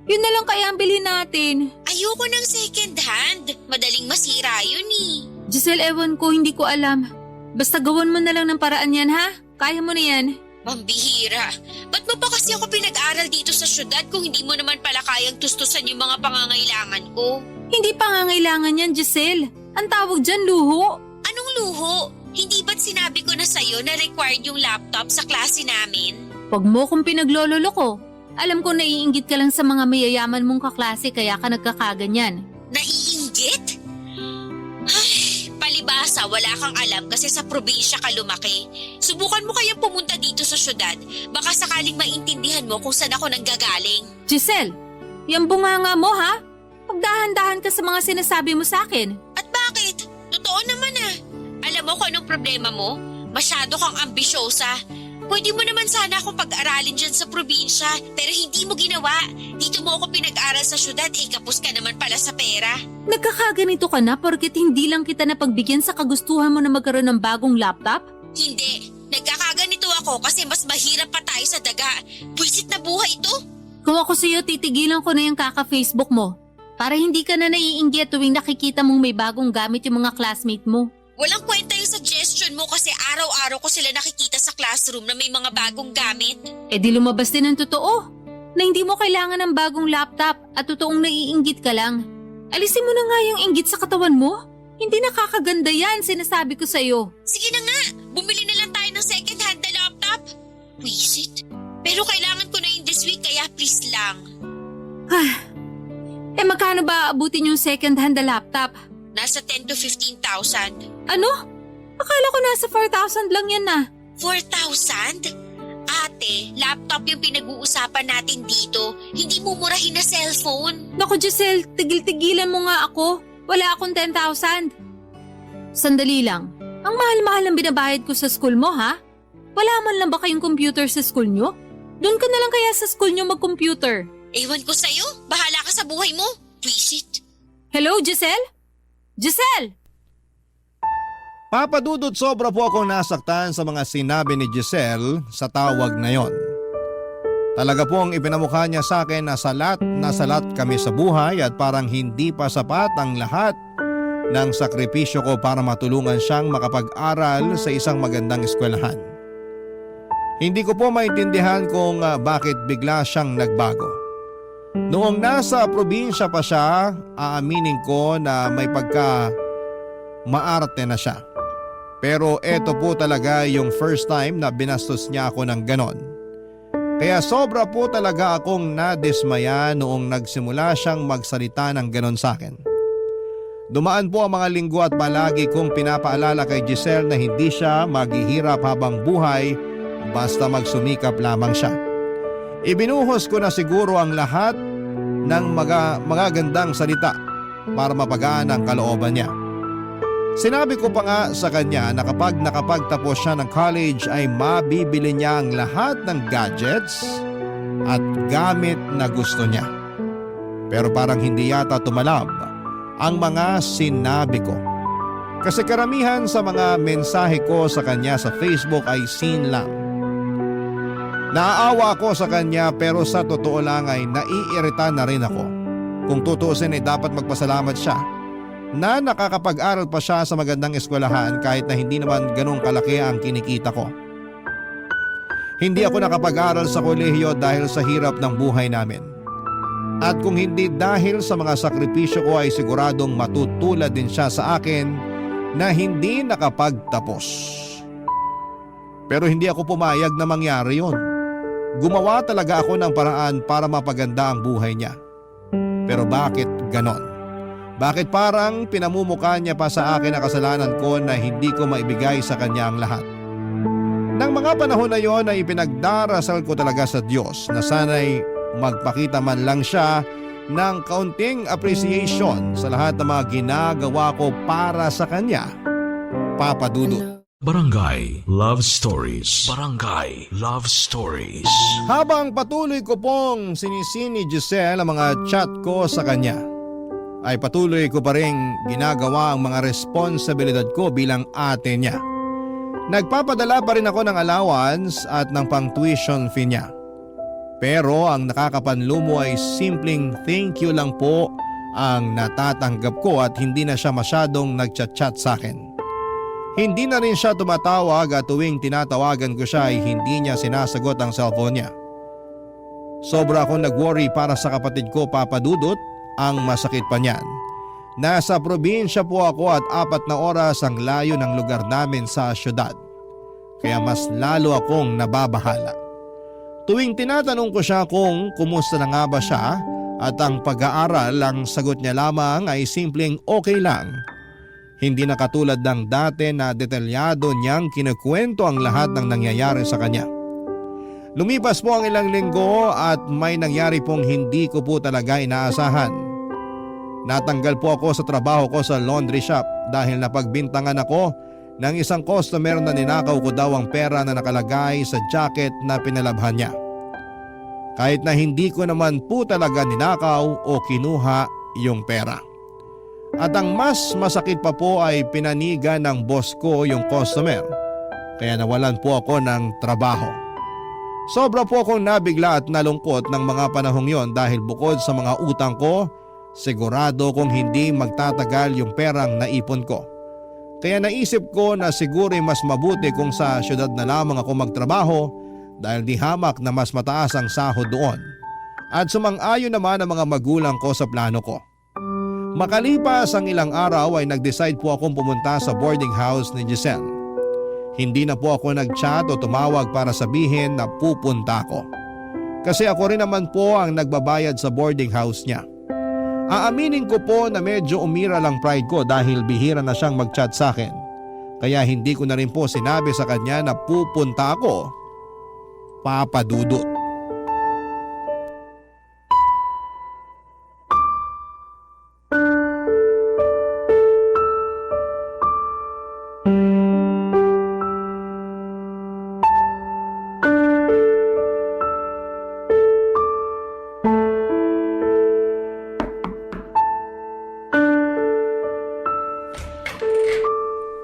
Yun na lang kaya ang bilhin natin. Ayoko ng second hand. Madaling masira yun eh. Giselle, ewan ko, hindi ko alam. Basta gawin mo na lang ng paraan yan, ha? Kaya mo na yan. Pambihira. Ba't mo pa kasi ako pinag-aral dito sa syudad kung hindi mo naman pala kayang tustusan yung mga pangangailangan ko? Hindi pangangailangan yan, Giselle. Ang tawag dyan, luho. Anong luho? Hindi ba't sinabi ko na sa'yo na required yung laptop sa klase namin? Huwag mo kung pinaglololo ko. Alam ko naiinggit ka lang sa mga mayayaman mong kaklase kaya ka nagkakaganyan. Naiinggit? Ay, palibasa, wala kang alam kasi sa probinsya ka lumaki. Subukan mo kayang pumunta dito sa syudad. Baka sakaling maintindihan mo kung saan ako nanggagaling. Giselle, yung bunganga mo ha? Magdahan-dahan ka sa mga sinasabi mo sa akin. At bakit? Totoo naman ah. Alam mo kung anong problema mo? Masyado kang ambisyosa. Pwede mo naman sana akong pag-aralin dyan sa probinsya, pero hindi mo ginawa. Dito mo ako pinag-aral sa syudad, kapos ka naman pala sa pera. Nagkakaganito ka na porket hindi lang kita napagbigyan sa kagustuhan mo na magkaroon ng bagong laptop? Hindi. Nagkakaganito ako kasi mas mahirap pa tayo sa daga. Buisit na buhay ito. Kung ako sa'yo, titigilan ko na yung kaka-Facebook mo. Para hindi ka na naiinggit tuwing nakikita mong may bagong gamit yung mga classmate mo. Walang kwenta yung suggestion mo kasi araw-araw ko sila nakikita sa classroom na may mga bagong gamit. E di lumabas din ang totoo, na hindi mo kailangan ng bagong laptop at totoong naiinggit ka lang. Alisin mo na nga yung inggit sa katawan mo. Hindi nakakaganda yan, sinasabi ko sa'yo. Sige na nga, bumili na lang tayo ng second hand na Wisit. Pero kailangan ko na yun this week kaya please lang. Magkano ba abutin yung second hand na laptop? Nasa 10 to 15,000. Ano? Akala ko nasa 4,000 lang yan na. 4,000? Ate, laptop yung pinag-uusapan natin dito. Hindi mo murahin na cellphone. Naku Giselle, tigil-tigilan mo nga ako. Wala akong 10,000. Sandali lang. Ang mahal-mahal ang binabayad ko sa school mo ha? Wala man lang ba kayong computer sa school nyo? Doon ka na lang kaya sa school nyo mag-computer. Ewan ko sa'yo. Bahala ka sa buhay mo. Wisit. Hello Giselle? Giselle! Papa Dudut, sobra po akong nasaktan sa mga sinabi ni Giselle sa tawag na yon. Talaga pong ipinamukha niya sa akin na salat kami sa buhay at parang hindi pa sapat ang lahat ng sakripisyo ko para matulungan siyang makapag-aral sa isang magandang eskwelahan. Hindi ko po maintindihan kung bakit bigla siyang nagbago. Noong nasa probinsya pa siya, aaminin ko na may maarte na siya. Pero eto po talaga yung first time na binastos niya ako ng ganon. Kaya sobra po talaga akong nadismaya noong nagsimula siyang magsalita ng ganon sa akin. Dumaan po ang mga linggo at palagi kong pinapaalala kay Giselle na hindi siya maghihirap habang buhay basta magsumikap lamang siya. Ibinuhos ko na siguro ang lahat ng magagandang salita para mapagaan ang kalooban niya. Sinabi ko pa nga sa kanya na kapag nakapagtapos siya ng college ay mabibili niya ang lahat ng gadgets at gamit na gusto niya. Pero parang hindi yata tumalab ang mga sinabi ko. Kasi karamihan sa mga mensahe ko sa kanya sa Facebook ay seen lang. Naaawa ako sa kanya pero sa totoo lang ay naiirita na rin ako. Kung tutuusin ay dapat magpasalamat siya na nakakapag-aral pa siya sa magandang eskwelahan kahit na hindi naman ganong kalaki ang kinikita ko. Hindi ako nakapag-aral sa kolehiyo dahil sa hirap ng buhay namin. At kung hindi dahil sa mga sakripisyo ko ay siguradong matutulad din siya sa akin na hindi nakapagtapos. Pero hindi ako pumayag na mangyari yon. Gumawa talaga ako ng paraan para mapaganda ang buhay niya. Pero bakit ganon? Bakit parang pinamumukha niya pa sa akin na kasalanan ko na hindi ko maibigay sa kanya ang lahat? Nang mga panahon na yon ay ipinagdarasal ko talaga sa Diyos na sana'y magpakita man lang siya ng kaunting appreciation sa lahat ng mga ginagawa ko para sa kanya. Papa Dudut. Barangay Love Stories. Barangay Love Stories. Habang patuloy ko pong sinisini Giselle ang mga chat ko sa kanya, ay patuloy ko pa rin ginagawa ang mga responsibilidad ko bilang ate niya. Nagpapadala pa rin ako ng allowance at ng pang-tuition fee niya. Pero ang nakakapanlumo ay simpleng thank you lang po ang natatanggap ko at hindi na siya masyadong nagchat-chat sa akin. Hindi na rin siya tumatawag at tuwing tinatawagan ko siya ay hindi niya sinasagot ang cellphone niya. Sobra akong nag-worry para sa kapatid ko, Papa Dudut. Ang masakit pa niyan, nasa probinsya po ako at 4 na oras ang layo ng lugar namin sa syudad. Kaya mas lalo akong nababahala. Tuwing tinatanong ko siya kung kumusta na nga ba siya at ang pag-aaral, ang sagot niya lamang ay simpleng okay lang. Hindi na katulad ng dati na detalyado niyang kinukwento ang lahat ng nangyayari sa kanya. Lumipas po ang ilang linggo at may nangyari pong hindi ko po talaga inaasahan. Natanggal po ako sa trabaho ko sa laundry shop dahil napagbintangan ako ng isang customer na ninakaw ko daw ang pera na nakalagay sa jacket na pinalabhan niya. Kahit na hindi ko naman po talaga ninakaw o kinuha yung pera. At ang mas masakit pa po ay pinanigan ng boss ko yung customer. Kaya nawalan po ako ng trabaho. Sobra po akong nabigla at nalungkot ng mga panahong yon dahil bukod sa mga utang ko, sigurado kong hindi magtatagal yung perang naipon ko. Kaya naisip ko na siguro mas mabuti kung sa syudad na lamang ako magtrabaho dahil di hamak na mas mataas ang sahod doon. At sumang-ayon naman ang mga magulang ko sa plano ko. Makalipas ang ilang araw ay nag-decide po akong pumunta sa boarding house ni Giselle. Hindi na po ako nag-chat o tumawag para sabihin na pupunta ako. Kasi ako rin naman po ang nagbabayad sa boarding house niya. Aaminin ko po na medyo umira lang pride ko dahil bihira na siyang mag-chat sa akin. Kaya hindi ko na rin po sinabi sa kanya na pupunta ako, Papa Dudut.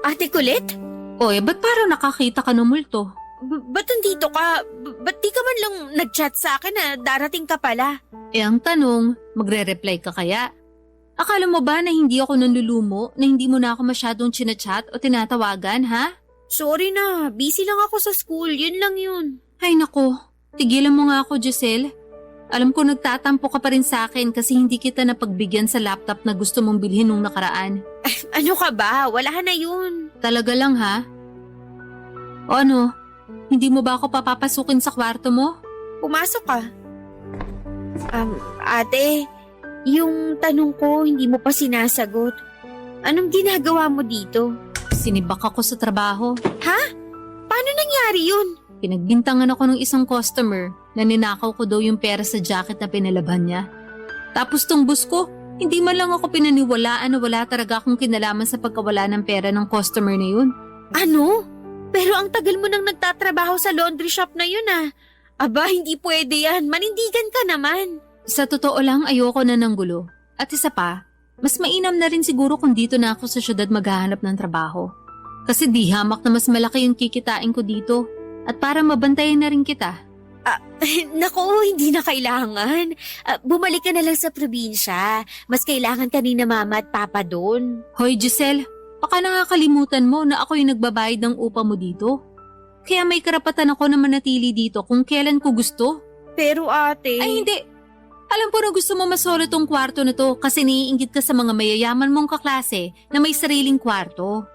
Ate Kulit? Oy, ba't parang nakakita ka ng multo? Ba't nandito ka? Ba't di ka man lang nag-chat sa akin na darating ka pala? Ang tanong, magre-reply ka kaya? Akala mo ba na hindi ako nanlulumo, na hindi mo na ako masyadong chinachat o tinatawagan, ha? Sorry na, busy lang ako sa school, yun lang yun. Ay nako, tigilan mo nga ako, Giselle. Alam ko nagtatampo ka pa rin sa akin kasi hindi kita napagbigyan sa laptop na gusto mong bilhin nung nakaraan. Ano ka ba? Wala na yun. Talaga lang ha? O ano, hindi mo ba ako papapasukin sa kwarto mo? Pumasok ka. Ate, yung tanong ko hindi mo pa sinasagot. Anong ginagawa mo dito? Sinibak ako sa trabaho. Paano nangyari yun? Pinagbintangan ako ng isang customer na ninakaw ko daw yung pera sa jacket na pinalaban niya. Tapos tong bus ko, hindi man lang ako pinaniwalaan na wala talaga akong kinalaman sa pagkawala ng pera ng customer na yun. Ano? Pero ang tagal mo nang nagtatrabaho sa laundry shop na yun ah. Aba, hindi pwede yan. Manindigan ka naman. Sa totoo lang, ayoko na ng gulo. At isa pa, mas mainam na rin siguro kung dito na ako sa syudad maghahanap ng trabaho. Kasi di hamak na mas malaki yung kikitain ko dito. At para mabantayan na rin kita. Naku, hindi na kailangan. Bumalik ka na lang sa probinsya. Mas kailangan ka ni na mama at papa doon. Hoy Giselle, baka nakakalimutan mo na ako yung nagbabayad ng upa mo dito. Kaya may karapatan ako na manatili dito kung kailan ko gusto. Pero ate… Ay hindi! Alam ko na gusto mo masolo tong kwarto na to kasi naiinggit ka sa mga mayayaman mong kaklase na may sariling kwarto.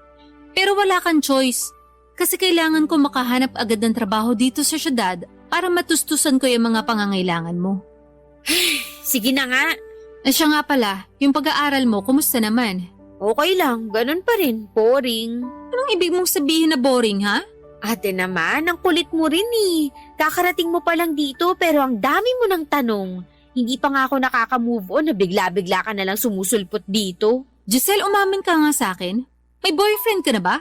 Pero wala kang choice. Kasi kailangan ko makahanap agad ng trabaho dito sa syudad para matustusan ko yung mga pangangailangan mo. Sige na nga. Siya nga pala, yung pag-aaral mo, kumusta naman? Okay lang, ganun pa rin. Boring. Anong ibig mong sabihin na boring, ha? Ate naman, ang kulit mo rin eh. Kakarating mo pa lang dito pero ang dami mo ng tanong. Hindi pa nga ako nakaka-move on na bigla-bigla ka na lang sumusulpot dito. Giselle, umamin ka nga sa akin. May boyfriend ka na ba?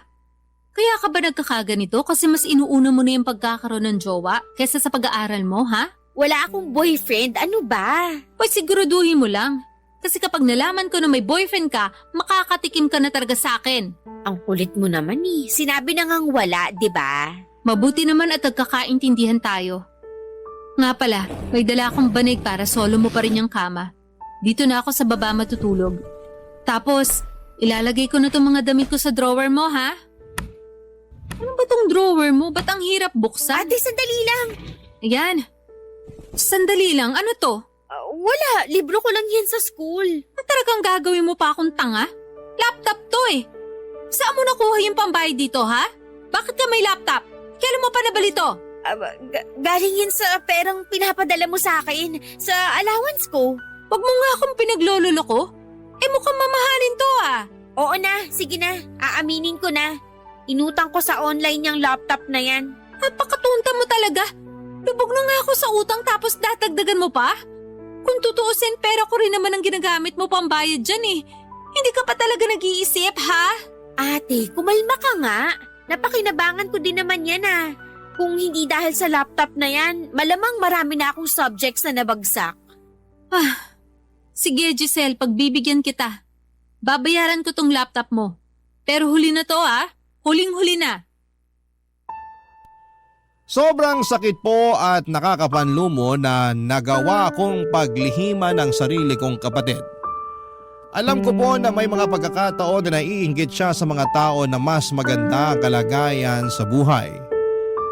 Kaya ka ba nagkakaganito kasi mas inuuna mo na yung pagkakaroon ng jowa kaysa sa pag-aaral mo, ha? Wala akong boyfriend, ano ba? Pwede siguraduhin mo lang. Kasi kapag nalaman ko na may boyfriend ka, makakatikim ka na talaga sa akin. Ang kulit mo naman eh. Sinabi na ngang wala, di ba? Mabuti naman at nagkakaintindihan tayo. Nga pala, may dala akong banig para solo mo pa rin yung kama. Dito na ako sa baba matutulog. Tapos, ilalagay ko na itong mga damit ko sa drawer mo, ha? Ano ba tong drawer mo? Ba't ang hirap buksan? Ate, sandali lang. Ayan. Sandali lang. Ano to? Wala, libro ko lang yan sa school. Talagang gagawin mo pa akong tanga? Laptop to eh. Saan mo nakuha yung pambayad dito, ha? Bakit ka may laptop? Kailan mo pa nabali to? Galing yan sa perang pinapadala mo sa akin, sa allowance ko. Huwag mo nga akong pinaglololo ko. Mukhang mamahalin to ah. Oo na, sige na, aaminin ko na. Inutang ko sa online yung laptop na yan. Napakatunta mo talaga. Lubog na nga ako sa utang tapos dadagdagan mo pa? Kung tutuusin, pera ko rin naman ang ginagamit mo pambayad dyan eh. Hindi ka pa talaga nag-iisip, ha? Ate, kumalma ka nga. Napakinabangan ko din naman yan ah. Kung hindi dahil sa laptop na yan, malamang marami na akong subjects na nabagsak. Sige Giselle, pagbibigyan kita. Babayaran ko tong laptop mo. Pero huli na to ha. Huling-huli na. Sobrang sakit po at nakakapanlumo na nagawa kong paglihima ng sarili kong kapatid. Alam ko po na may mga pagkakataon na naiinggit siya sa mga tao na mas maganda ang kalagayan sa buhay.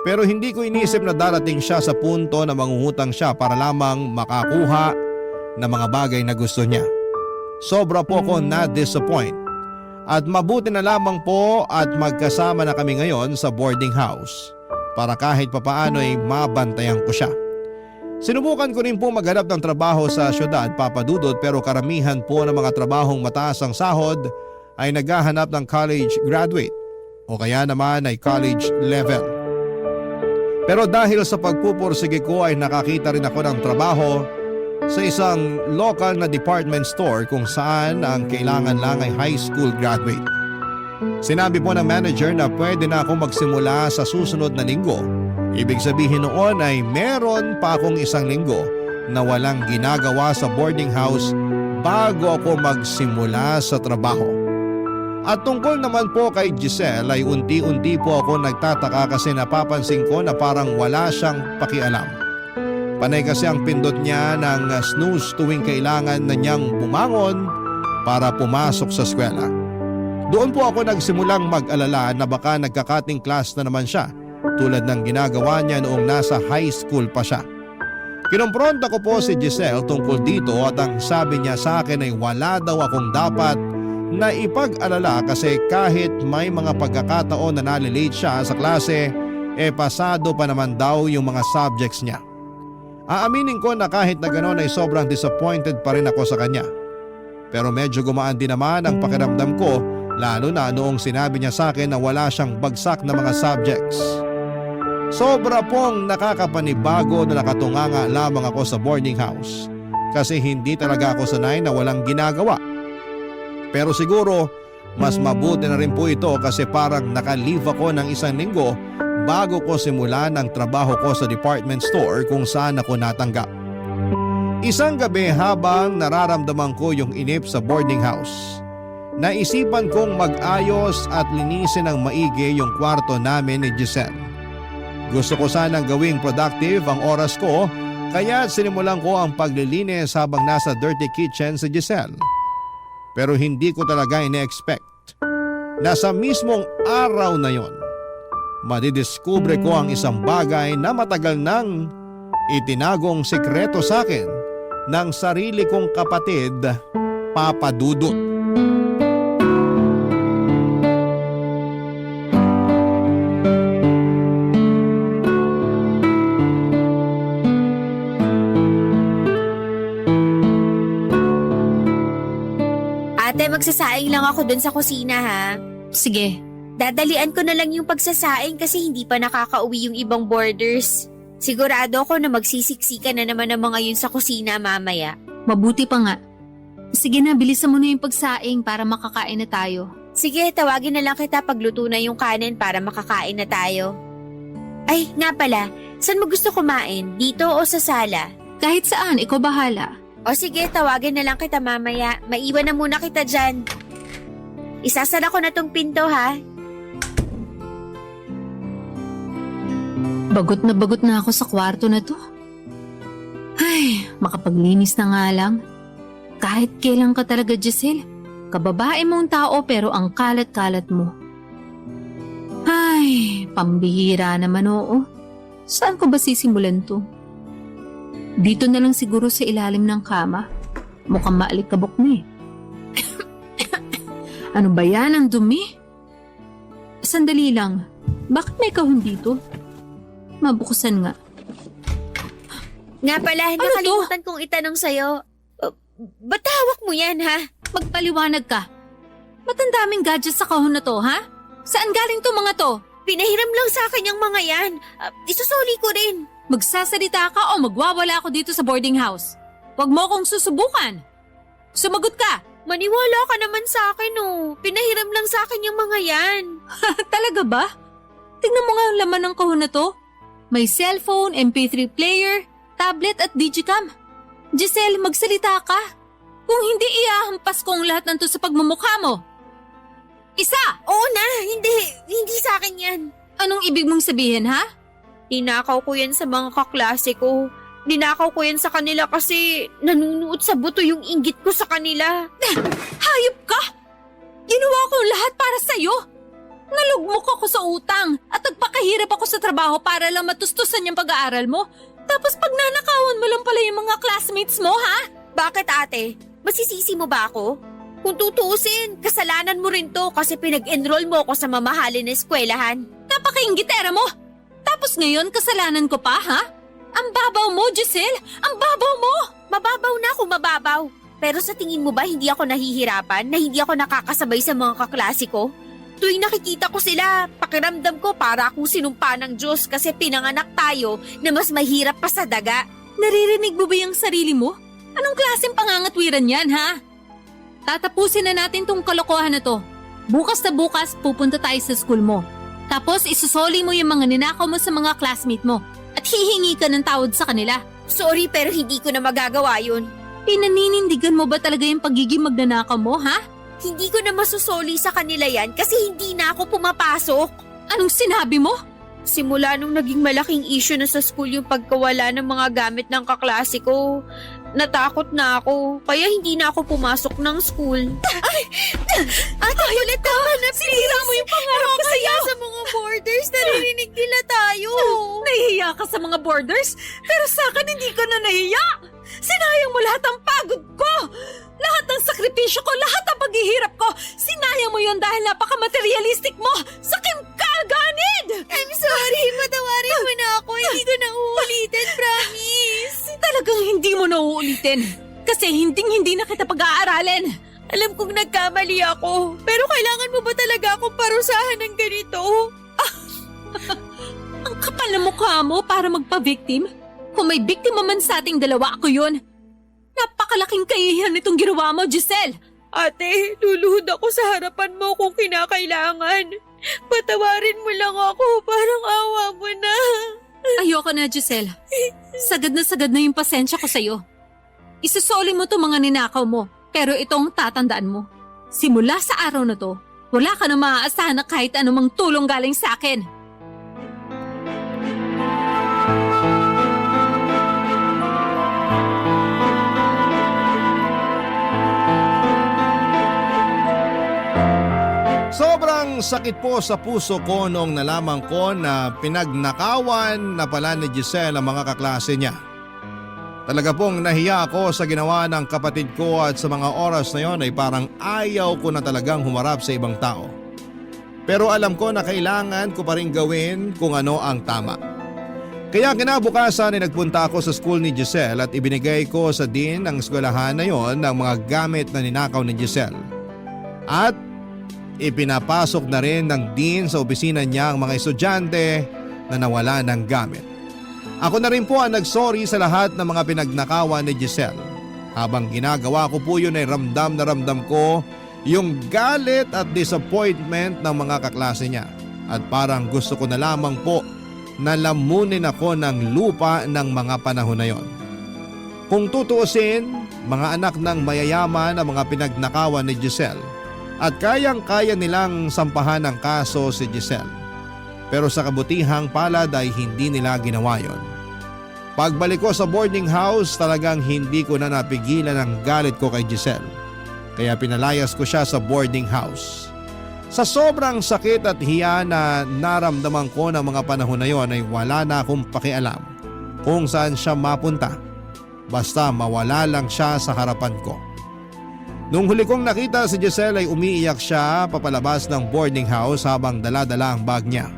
Pero hindi ko inisip na darating siya sa punto na mangungutang siya para lamang makakuha ng mga bagay na gusto niya. Sobra po ko na-disappoint. At mabuti na lamang po at magkasama na kami ngayon sa boarding house para kahit papaano ay mabantayan ko siya. Sinubukan ko rin po maghanap ng trabaho sa syudad, Papa Dudut, pero karamihan po ng mga trabahong mataas ang sahod ay naghahanap ng college graduate o kaya naman ay college level. Pero dahil sa pagpupursige ko ay nakakita rin ako ng trabaho sa isang local na department store kung saan ang kailangan lang ay high school graduate. Sinabi po ng manager na pwede na akong magsimula sa susunod na linggo. Ibig sabihin noon ay meron pa akong isang linggo na walang ginagawa sa boarding house bago ako magsimula sa trabaho. At tungkol naman po kay Giselle ay unti-unti po ako nagtataka kasi napapansin ko na parang wala siyang pakialam. Panay kasi ang pindot niya ng snooze tuwing kailangan na niyang bumangon para pumasok sa eskwela. Doon po ako nagsimulang mag-alala na baka nagka-cutting class na naman siya tulad ng ginagawa niya noong nasa high school pa siya. Kinompronta ko po si Giselle tungkol dito at ang sabi niya sa akin ay wala daw akong dapat na ipag-alala kasi kahit may mga pagkakataon na nalilate siya sa klase, pasado pa naman daw yung mga subjects niya. Aaminin ko na kahit na gano'n ay sobrang disappointed pa rin ako sa kanya. Pero medyo gumaan din naman ang pakiramdam ko lalo na noong sinabi niya sa akin na wala siyang bagsak na mga subjects. Sobra pong nakakapanibago na nakatunganga lamang ako sa boarding house kasi hindi talaga ako sanay na walang ginagawa. Pero siguro mas mabuti na rin po ito kasi parang naka-leave ako ng isang linggo bago ko simulan ang trabaho ko sa department store kung saan ako natanggap. Isang gabi habang nararamdaman ko yung inip sa boarding house, naisipan kong mag-ayos at linisin ng maigi yung kwarto namin ni Giselle. Gusto ko sanang gawing productive ang oras ko kaya sinimulan ko ang paglilinis habang nasa dirty kitchen si Giselle. Pero hindi ko talaga ine-expect na sa mismong araw na yon, madidiskubre ko ang isang bagay na matagal nang itinagong sikreto sa akin ng sarili kong kapatid, Papa Dudut. Ate, magsasaing lang ako dun sa kusina ha. Sige. Dadalian ko na lang yung pagsasaing kasi hindi pa nakakauwi yung ibang boarders. Sigurado ako na magsisiksika na naman ang mga yun sa kusina mamaya. Mabuti pa nga. Sige na, bilisan mo na yung pagsaing para makakain na tayo. Sige, tawagin na lang kita pagluto na yung kanin para makakain na tayo. Ay, nga pala, saan mo gusto kumain? Dito o sa sala? Kahit saan, ikaw bahala. O sige, tawagin na lang kita mamaya. Maiwan na muna kita dyan. Isasara ko na tong pinto ha. Bagot na ako sa kwarto na to. Ay, makapaglinis na nga lang. Kahit kailan ka talaga, Giselle. Kababae mong tao pero ang kalat-kalat mo. Ay, pambihira naman oo. Saan ko ba sisimulan to? Dito na lang siguro sa ilalim ng kama. Mukhang maalikabok na eh. Ano ba yan? Ang dumi? Sandali lang. Bakit may kahon dito? Mabukusan nga. Nga pala, nakalimutan kong itanong sa'yo. Ba't hawak mo yan ha? Magpaliwanag ka. Ba't ang daming gadgets sa kahon na to, ha? Saan galing to mga to? Pinahiram lang sa akin yung mga yan. Isusuli ko rin. Magsasalita ka o magwawala ako dito sa boarding house. Huwag mo akong susubukan. Sumagot ka. Maniwala ka naman sa akin oh. Pinahiram lang sa akin yung mga yan. Talaga ba? Tingnan mo nga ang laman ng kahon na to. May cellphone, MP3 player, tablet at digicam. Giselle, magsalita ka. Kung hindi iahampas ko ang lahat ng to sa pagmumukha mo. Isa! Oo na, hindi sa akin yan. Anong ibig mong sabihin, ha? Ninakaw ko yan sa mga kaklase ko. Ninakaw ko yan sa kanila kasi nanunuot sa buto yung inggit ko sa kanila. Hayop ka! Ginawa ko lahat para sa'yo. Nalugmok ako sa utang at nagpakahirap ako sa trabaho para lang matustusan yung pag-aaral mo. Tapos pag nanakawan mo lang pala yung mga classmates mo, ha? Bakit ate? Masisisi mo ba ako? Kung tutuusin, kasalanan mo rin to kasi pinag-enroll mo ako sa mamahalin na eskwelahan. Napaka-inggitera mo! Tapos ngayon, kasalanan ko pa, ha? Ang babaw mo, Giselle! Ang babaw mo! Mababaw na ako, mababaw. Pero sa tingin mo ba hindi ako nahihirapan na hindi ako nakakasabay sa mga kaklase ko? Tuwing nakikita ko sila, pakiramdam ko para akong sinumpa ng Diyos kasi pinanganak tayo na mas mahirap pa sa daga. Naririnig mo ba yung sarili mo? Anong klaseng pangangatwiran yan, ha? Tatapusin na natin tong kalokohan na to. Bukas na bukas, pupunta tayo sa school mo. Tapos isusoli mo yung mga ninakaw mo sa mga classmate mo at hihingi ka ng tawad sa kanila. Sorry pero hindi ko na magagawa yun. Pinaninindigan mo ba talaga yung pagiging magnanakaw mo, ha? Hindi ko na masusoli sa kanila yan kasi hindi na ako pumapasok. Anong sinabi mo? Simula nung naging malaking issue na sa school yung pagkawala ng mga gamit ng kaklase ko, natakot na ako kaya hindi na ako pumasok ng school. Ate Juliet, tama na please. Sinira mo yung pangarap ko sa'yo. Sa mga borders, naririnig nila tayo. Nahihiya ka sa mga borders, pero sa akin hindi ka na nahiya. Sinayang mo lahat ng pagod ko. Lahat ng sakripisyo ko, lahat ng paghihirap ko. Sinayang mo yun dahil napaka-materialistic mo. Sakim ka, ganid! I'm sorry, patawarin mo na ako. Hindi ko na uulitin, promise. Talagang hindi mo na uulitin. Kasi hindi na kita pag-aaralin. Alam kong nagkamali ako, pero kailangan mo ba talaga akong parusahan ng ganito? Ang kapal na mukha mo para magpa-victim. Kung may biktima man sa ating dalawa, ako yun. Napakalaking kahihiyan nitong ginawa mo, Giselle. Ate, luluhod ako sa harapan mo kung kinakailangan. Patawarin mo lang ako, parang awa mo na. Ayoko na, Giselle. Sagad na yung pasensya ko sa'yo. Isusoli mo to mga ninakaw mo, pero itong tatandaan mo. Simula sa araw na to, wala ka na maaasahan na kahit anumang tulong galing sa akin. Sobrang sakit po sa puso ko noong nalaman ko na pinagnakawan na pala ni Giselle ang mga kaklase niya. Talaga pong nahiya ako sa ginawa ng kapatid ko at sa mga oras na yon ay parang ayaw ko na talagang humarap sa ibang tao. Pero alam ko na kailangan ko pa rin gawin kung ano ang tama. Kaya kinabukasan ay nagpunta ako sa school ni Giselle at ibinigay ko sa dean ng eskwelahan na yon ng mga gamit na ninakaw ni Giselle. At ipinapasok na rin ng dean sa opisina niya ang mga estudyante na nawala ng gamit. Ako na rin po ang nagsorry sa lahat ng mga pinagnakawan ni Giselle. Habang ginagawa ko po yun ay ramdam na ramdam ko yung galit at disappointment ng mga kaklase niya. At parang gusto ko na lamang po na lamunin ako ng lupa ng mga panahon na yon. Kung tutuusin, mga anak ng mayayaman ang mga pinagnakawan ni Giselle. At kayang-kaya nilang sampahan ng kaso si Giselle. Pero sa kabutihang palad ay hindi nila ginawa yon. Pagbalik ko sa boarding house, talagang hindi ko na napigilan ang galit ko kay Giselle. Kaya pinalayas ko siya sa boarding house. Sa sobrang sakit at hiya na naramdaman ko ng mga panahon na yon ay wala na akong pakialam kung saan siya mapunta. Basta mawala lang siya sa harapan ko. Nung huli kong nakita si Giselle ay umiiyak siya papalabas ng boarding house habang dala-dala ang bag niya.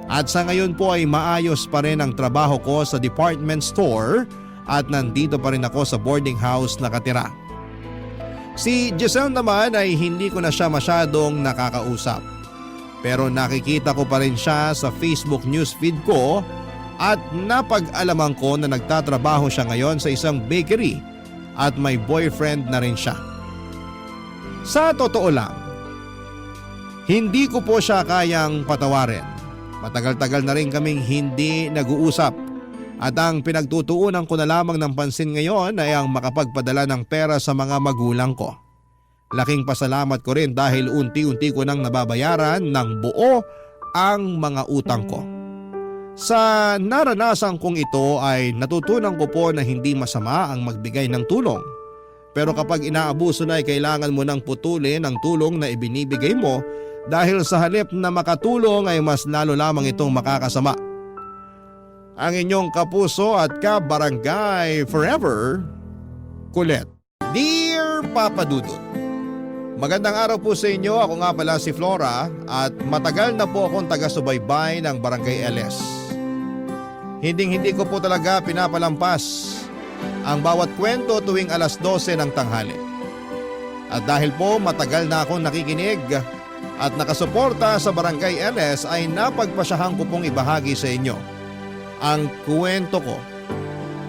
At sa ngayon po ay maayos pa rin ang trabaho ko sa department store at nandito pa rin ako sa boarding house nakatira. Si Giselle naman ay hindi ko na siya masyadong nakakausap. Pero nakikita ko pa rin siya sa Facebook newsfeed ko at napag-alaman ko na nagtatrabaho siya ngayon sa isang bakery at may boyfriend na rin siya. Sa totoo lang, hindi ko po siya kayang patawarin. Matagal-tagal na rin kaming hindi nag-uusap at ang pinagtutuunan ko na lamang ng pansin ngayon ay ang makapagpadala ng pera sa mga magulang ko. Laking pasalamat ko rin dahil unti-unti ko nang nababayaran ng buo ang mga utang ko. Sa naranasan kong ito ay natutunan ko po na hindi masama ang magbigay ng tulong. Pero kapag inaabuso na ay kailangan mo nang putulin ang tulong na ibinibigay mo dahil sa halip na makatulong ay mas lalo lamang itong makakasama. Ang inyong kapuso at kabarangay forever, Kulit. Dear Papa Dudut, Magandang araw po sa inyo. Ako nga pala si Flora at matagal na po akong taga-subaybay ng Barangay LS. Hindi ko po talaga pinapalampas ang bawat kwento tuwing alas 12 ng tanghali. At dahil po matagal na akong nakikinig at nakasuporta sa Barangay LS ay napagpasyahan ko pong ibahagi sa inyo ang kwento ko.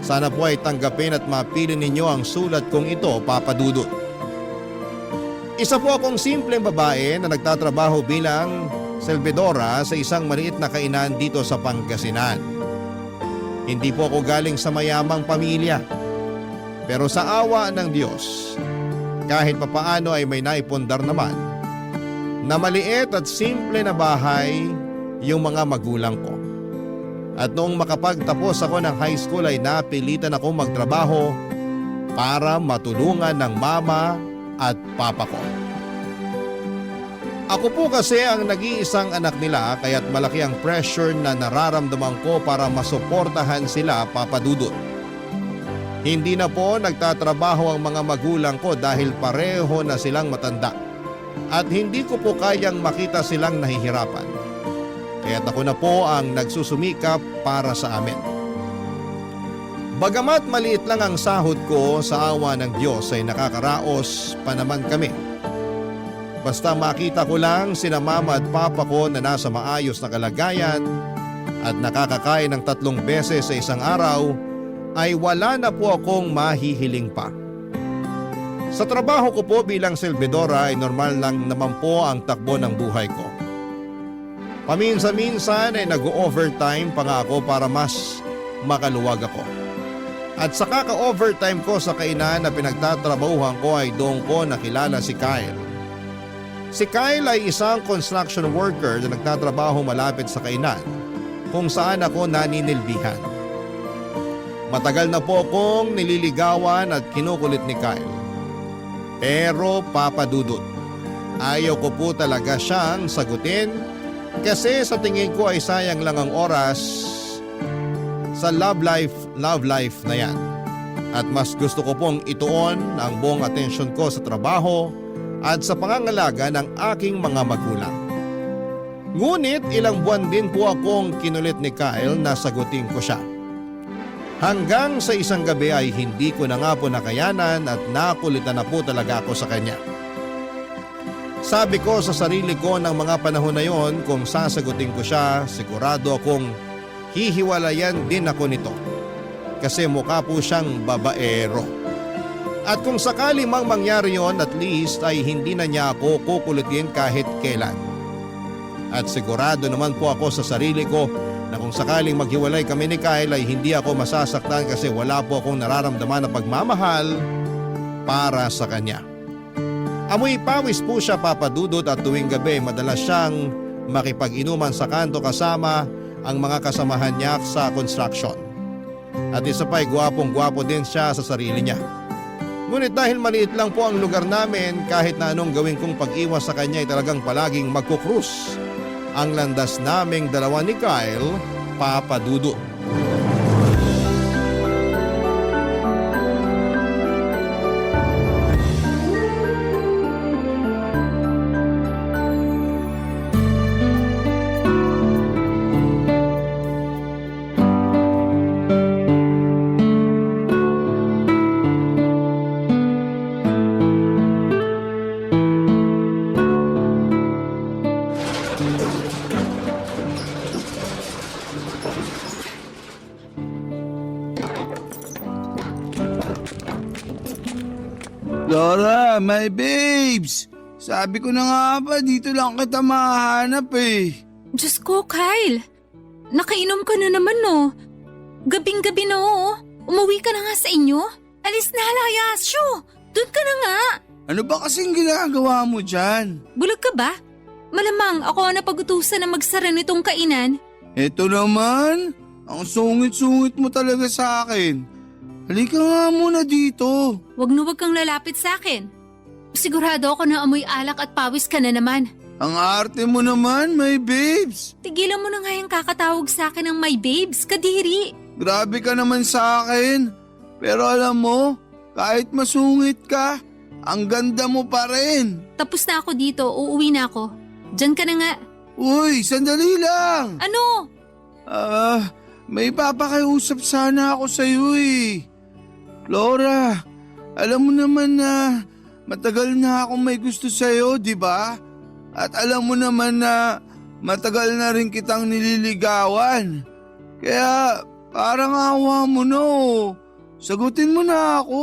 Sana po ay tanggapin at mapili ninyo ang sulat kong ito, Papa Dudut. Isa po akong simpleng babae na nagtatrabaho bilang servidora sa isang maliit na kainan dito sa Pangasinan. Hindi po ako galing sa mayamang pamilya. Pero sa awa ng Diyos, kahit papaano ay may naipundar naman na maliit at simple na bahay yung mga magulang ko. At noong makapagtapos ako ng high school ay napilitan akong magtrabaho para matulungan ng mama at papa ko. Ako po kasi ang nag-iisang anak nila kaya't malaki ang pressure na nararamdaman ko para masuportahan sila, Papa Dudut. Hindi na po nagtatrabaho ang mga magulang ko dahil pareho na silang matanda at hindi ko po kayang makita silang nahihirapan. Kaya't ako na po ang nagsusumikap para sa amin. Bagamat maliit lang ang sahod ko, sa awa ng Diyos ay nakakaraos pa naman kami. Basta makita ko lang sina mama at papa ko na nasa maayos na kalagayan at nakakakain ng 3 beses sa isang araw, ay wala na po akong mahihiling pa. Sa trabaho ko po bilang servidora ay normal lang naman po ang takbo ng buhay ko. Paminsan-minsan ay nag-overtime pa nga ako para mas makaluwag ako. At sa kaka-overtime ko sa kainan na pinagtatrabahuhan ko ay doon ko nakilala si Kyle. Si Kyle ay isang construction worker na nagtatrabaho malapit sa kainan kung saan ako naninilbihan. Matagal na po akong nililigawan at kinukulit ni Kyle. Pero Papa Dudut, ayaw ko po talaga siyang sagutin kasi sa tingin ko ay sayang lang ang oras sa love life na yan. At mas gusto ko pong ituon ang buong atensyon ko sa trabaho at sa pangangalaga ng aking mga magulang. Ngunit ilang buwan din po akong kinulit ni Kyle na sagutin ko siya. Hanggang sa isang gabi ay hindi ko na nga po nakayanan at nakulitan na po talaga ako sa kanya. Sabi ko sa sarili ko ng mga panahon na yon, kung sasagutin ko siya, sigurado akong hihiwalayan din ako nito. Kasi mukha po siyang babaero. At kung sakali mang mangyari yon, at least ay hindi na niya ako kukulitin kahit kailan. At sigurado naman po ako sa sarili ko na kung sakaling maghiwalay kami ni Kyle ay hindi ako masasaktan kasi wala po akong nararamdaman na pagmamahal para sa kanya. Amoy pawis po siya, Papa Dudut, at tuwing gabi madalas siyang makipag-inuman sa kanto kasama ang mga kasamahan niya sa construction. At isa pa'y gwapong-gwapo din siya sa sarili niya. Ngunit dahil maliit lang po ang lugar namin, kahit na anong gawin kong pag-iwas sa kanya ay talagang palaging magkukrus ang landas naming dalawa ni Kyle, Papa Dudut. Flora, my babes! Sabi ko na nga ba, dito lang kita mahanap eh. Diyos ko, Kyle. Nakainom ka na naman no. Gabing-gabi na oh. Umuwi ka na nga sa inyo. Alis na Yasyo. Doon ka na nga. Ano ba kasing ginagawa mo dyan? Bulag ka ba? Malamang ako ang napag-utusan na magsara nitong kainan. Eto naman, ang sungit-sungit mo talaga sa akin. Halika nga muna dito. Wag kang lalapit sa akin. Sigurado ako na amoy alak at pawis ka na naman. Ang arte mo naman, my babes. Tigilan mo na nga yung kakatawag sa akin ng my babes, kadiri. Grabe ka naman sa akin. Pero alam mo, kahit masungit ka, Ang ganda mo pa rin. Tapos na ako dito, uuwi na ako. Diyan ka na nga. Uy, sandali lang. Ano? May papakiusap sana ako sa'yo eh. Laura, alam mo naman na matagal na akong may gusto sa'yo, di ba? At alam mo naman na matagal na rin kitang nililigawan. Kaya parang awa mo no. Sagutin mo na ako.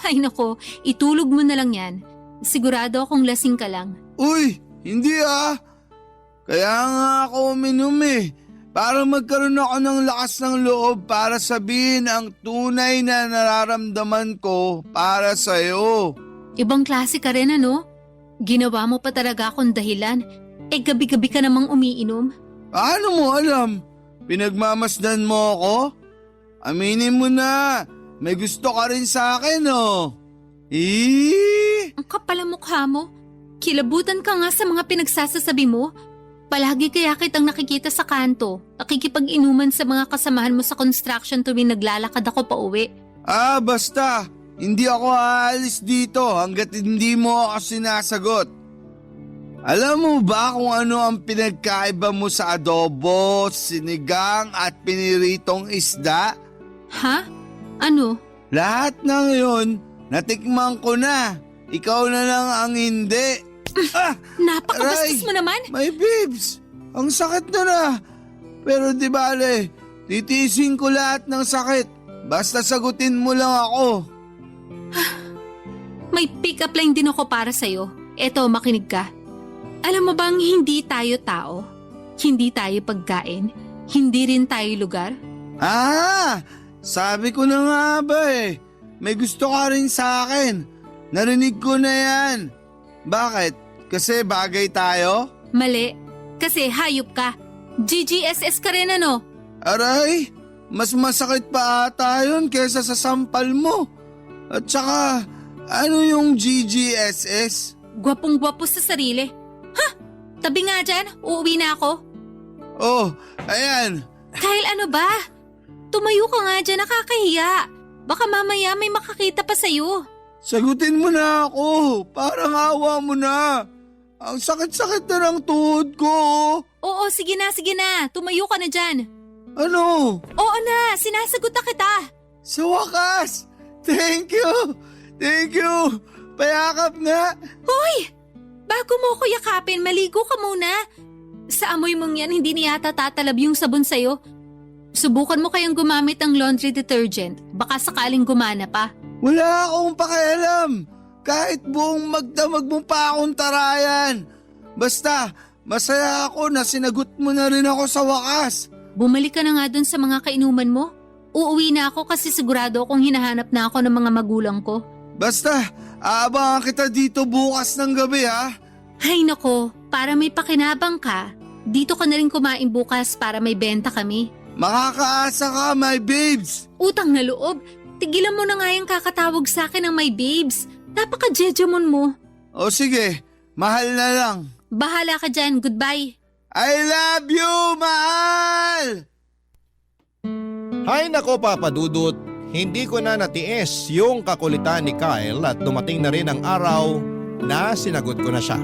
Ay nako, itulog mo na lang yan. Sigurado akong lasing ka lang. Uy, hindi ah. Kaya nga ako uminom eh. Para magkaroon ako ng lakas ng loob para sabihin ang tunay na nararamdaman ko para sa'yo. Ibang klase ka rin ano? Ginawa mo pa talaga akong dahilan. Gabi-gabi ka namang umiinom. Paano mo alam? Pinagmamasdan mo ako? Aminin mo na, may gusto ka rin sa akin oh. Ang kapal ang mukha mo. Kilabutan ka nga sa mga pinagsasasabi mo. Palagi kaya kitang nakikita sa kanto, nakikipag-inuman sa mga kasamahan mo sa construction tuwing naglalakad ako pa uwi. Basta, hindi ako aalis dito hanggat hindi mo ako sinasagot. Alam mo ba kung ano ang pinagkaiba mo sa adobo, sinigang at piniritong isda? Ha? Ano? Lahat ng yun, natikman ko na. Ikaw na lang ang hindi. Napakabastos mo naman! My babes, ang sakit na. Pero di bale, titiisin ko lahat ng sakit. Basta sagutin mo lang ako. May pick-up line din ako para sa'yo. Eto, makinig ka. Alam mo bang hindi tayo tao? Hindi tayo pagkain? Hindi rin tayo lugar? Sabi ko na nga ba eh. May gusto ka rin sa akin. Narinig ko na yan. Bakit? Kasi bagay tayo? Mali. Kasi hayop ka. GGSS ka rin ano? Aray, mas masakit pa ata yun kesa sa sampal mo. At saka, ano yung GGSS? Gwapong-gwapo sa sarili. Ha? Tabi nga dyan, uuwi na ako. Oh, ayan. Kyle, ano ba? Tumayo ka nga dyan, nakakahiya. Baka mamaya may makakita pa sa'yo. Sagutin mo na ako, parang awa mo na. Ang sakit-sakit na ng tuhod ko. Oo, sige na. Tumayo ka na dyan. Ano? Oo na, sinasagot na kita. Sa wakas! Thank you! Payakap nga! Hoy! Bago mo ko yakapin, maligo ka muna. Sa amoy mong yan, hindi niya yata tatalab yung sabon sa'yo. Subukan mo kayang gumamit ng laundry detergent. Baka sakaling gumana pa. Wala akong pakialam. Kahit buong magdamag mo pa akong tarayan. Basta, masaya ako na sinagot mo na rin ako sa wakas. Bumalik ka na nga dun sa mga kainuman mo. Uuwi na ako kasi sigurado akong hinahanap na ako ng mga magulang ko. Basta, aabangan kita dito bukas ng gabi ha. Hay nako, para may pakinabang ka, dito ka na rin kumain bukas para may benta kami. Makakaasa ka, my babes. Utang na loob, tigilan mo na nga yung kakatawag sa akin ng my babes. Napaka-jejemon mo. O sige, mahal na lang. Bahala ka dyan, goodbye. I love you, mahal! Hay nako Papa Dudut, hindi ko na natiis yung kakulitan ni Kyle at dumating na rin ang araw na sinagot ko na siya.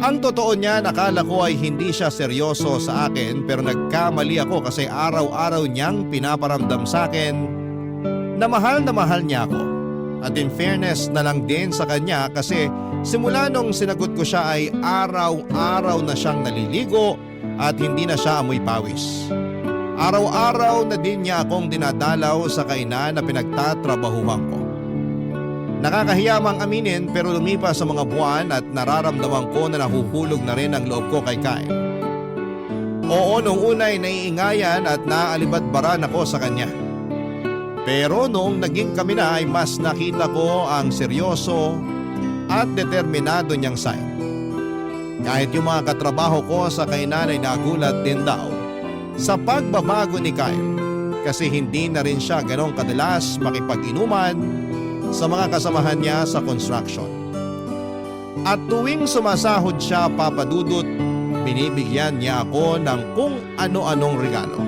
Ang totoo niya, nakala ko ay hindi siya seryoso sa akin pero nagkamali ako kasi araw-araw niyang pinaparamdam sa akin na mahal niya ako. At in fairness na lang din sa kanya kasi simula nung sinagot ko siya ay araw-araw na siyang naliligo at hindi na siya amoy pawis. Araw-araw na din niya akong dinadalaw sa kainan na pinagtatrabahuhan ko. Nakakahiya mang aminin pero lumipas sa mga buwan at nararamdaman ko na nahuhulog na rin ang loob ko kay Kyle. Oo, nung unay naiingayan at naalibat-baran ako sa kanya. Pero noong naging kami na ay mas nakita ko ang seryoso at determinado niyang side. Kahit yung mga katrabaho ko sa kainan ay nagulat din daw sa pagbabago ni Kyle kasi hindi na rin siya ganong kadalas makipag-inuman sa mga kasamahan niya sa construction. At tuwing sumasahod siya, Papa Dudut, binibigyan niya ako ng kung ano-anong regalo.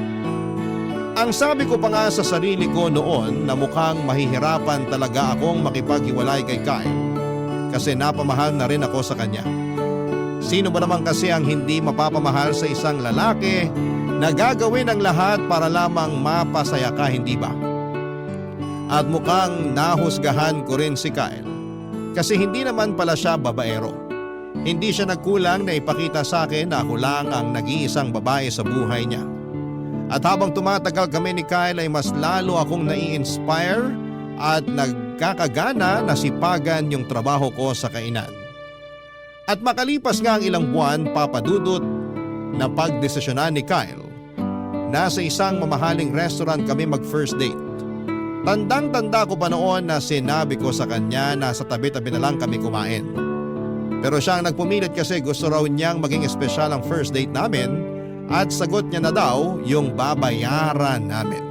Ang sabi ko pa nga sa sarili ko noon na mukhang mahihirapan talaga akong makipaghiwalay kay Kyle kasi napamahal na rin ako sa kanya. Sino ba naman kasi ang hindi mapapamahal sa isang lalaki na gagawin ang lahat para lamang mapasaya ka, hindi ba? At mukhang nahusgahan ko rin si Kyle kasi hindi naman pala siya babaero. Hindi siya nagkulang na ipakita sa akin na ako lang ang nag-iisang babae sa buhay niya. At habang tumatagal kami ni Kyle ay mas lalo akong nai-inspire at nagkakagana na sipagan yung trabaho ko sa kainan. At makalipas nga ang ilang buwan, papadudot, na pagdesisyonan ni Kyle, nasa isang mamahaling restaurant kami mag-first date. Tandang-tanda ko pa noon na sinabi ko sa kanya na sa tabi-tabi na lang kami kumain. Pero siya ang nagpumilit kasi gusto raw niyang maging espesyal ang first date namin at sagot niya na daw yung babayaran namin.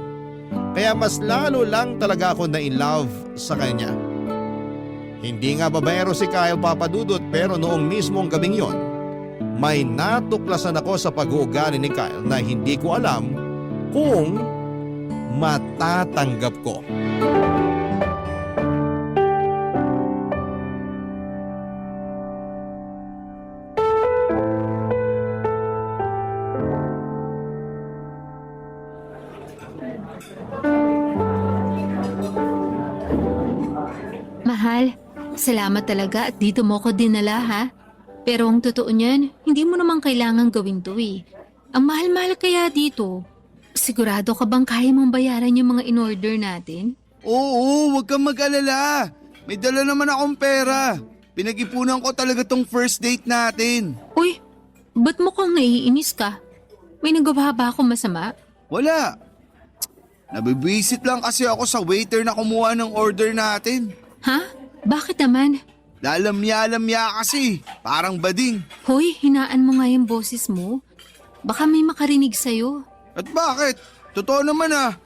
Kaya mas lalo lang talaga ako na-in-love sa kanya. Hindi nga babaero si Kyle, papadudot, pero noong mismong gabing yon, may natuklasan ako sa pag-uugali ni Kyle na hindi ko alam kung matatanggap ko. Mahal, salamat talaga at dito mo ko dinala ha. Pero ang totoo niyan, hindi mo naman kailangan gawin to eh. Ang mahal-mahal kaya dito. Sigurado ka bang kaya mong bayaran yung mga in-order natin? Oo, huwag kang mag-alala. May dala naman akong pera. Pinag-ipunan ko talaga tong first date natin. Uy, ba't mukhang naiinis ka? May nagawa ba ako masama? Wala. Nabibwisit lang kasi ako sa waiter na kumuha ng order natin. Ha? Bakit naman? Lalamya-lamya kasi. Parang bading. Hoy, hinaan mo nga yung boses mo. Baka may makarinig sa'yo. At bakit? Totoo naman ah.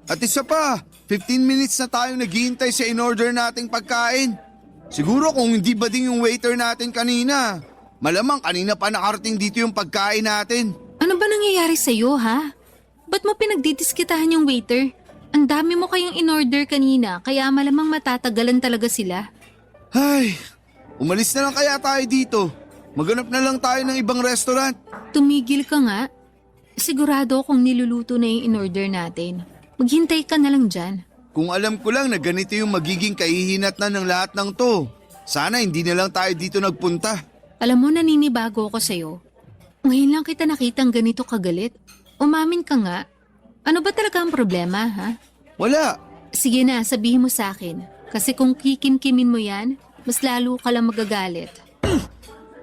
At isa pa, 15 minutes na tayong naghihintay sa in-order nating pagkain. Siguro kung hindi bading yung waiter natin kanina, malamang kanina pa nakarating dito yung pagkain natin. Ano ba nangyayari sa'yo ha? Ba't mo pinagdidiskitahan yung waiter? Ang dami mo kayong in-order kanina kaya malamang matatagalan talaga sila. Ay, umalis na lang kaya tayo dito. Maghanap na lang tayo ng ibang restaurant. Tumigil ka nga. Sigurado akong niluluto na yung in-order natin. Maghintay ka na lang dyan. Kung alam ko lang na ganito yung magiging kahihinatnan ng lahat ng to. Sana hindi na lang tayo dito nagpunta. Alam mo, naninibago ako sa'yo. Ngayon lang kita nakitang ganito kagalit. Umamin ka nga. Ano ba talaga ang problema, ha? Wala. Sige na, sabihin mo sa akin. Kasi kung kikimkimin mo yan, mas lalo ka lang magagalit.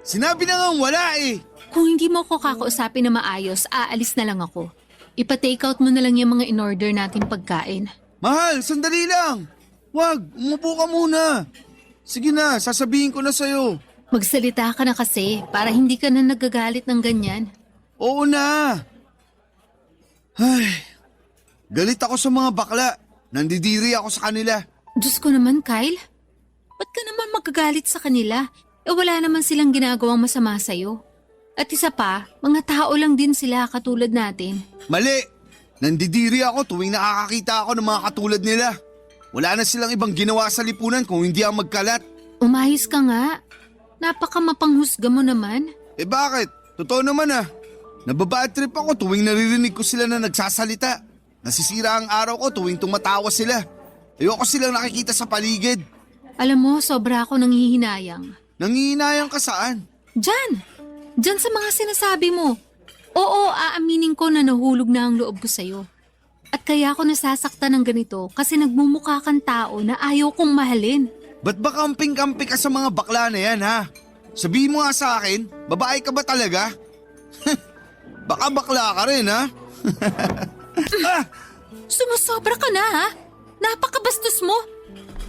Sinabi na nga wala eh. Kung hindi mo ako kakausapin na maayos, aalis na lang ako. Ipa-take out mo na lang yung mga in-order natin pagkain. Mahal, sandali lang. Wag, umupo ka muna. Sige na, sasabihin ko na sa'yo. Magsalita ka na kasi para hindi ka na nagagalit ng ganyan. Oo na. Ay, galit ako sa mga bakla. Nandidiri ako sa kanila. Diyos ko naman, Kyle. Ba't ka naman magagalit sa kanila? Wala naman silang ginagawang masama sa'yo. At isa pa, mga tao lang din sila katulad natin. Mali. Nandidiri ako tuwing nakakakita ako ng mga katulad nila. Wala na silang ibang ginawa sa lipunan kung hindi ang magkalat. Umahis ka nga. Napaka mapanghusga mo naman. Eh bakit? Totoo naman ah. Nababad trip ako tuwing naririnig ko sila na nagsasalita. Nasisira ang araw ko tuwing tumatawa sila. Ayoko silang nakikita sa paligid. Alam mo, sobra ako nanghihinayang. Nangihinayang ka saan? Diyan sa mga sinasabi mo. Oo, aaminin ko na nahulog na ang loob ko sa'yo. At kaya ako nasasaktan ng ganito kasi nagmumukha kang tao na ayaw kong mahalin. Ba't ba kamping-kampi ka sa mga bakla na yan ha? Sabihin mo nga sa akin, babae ka ba talaga? Baka bakla ka rin ha? Sumusobra ka na ha? Napakabastos mo.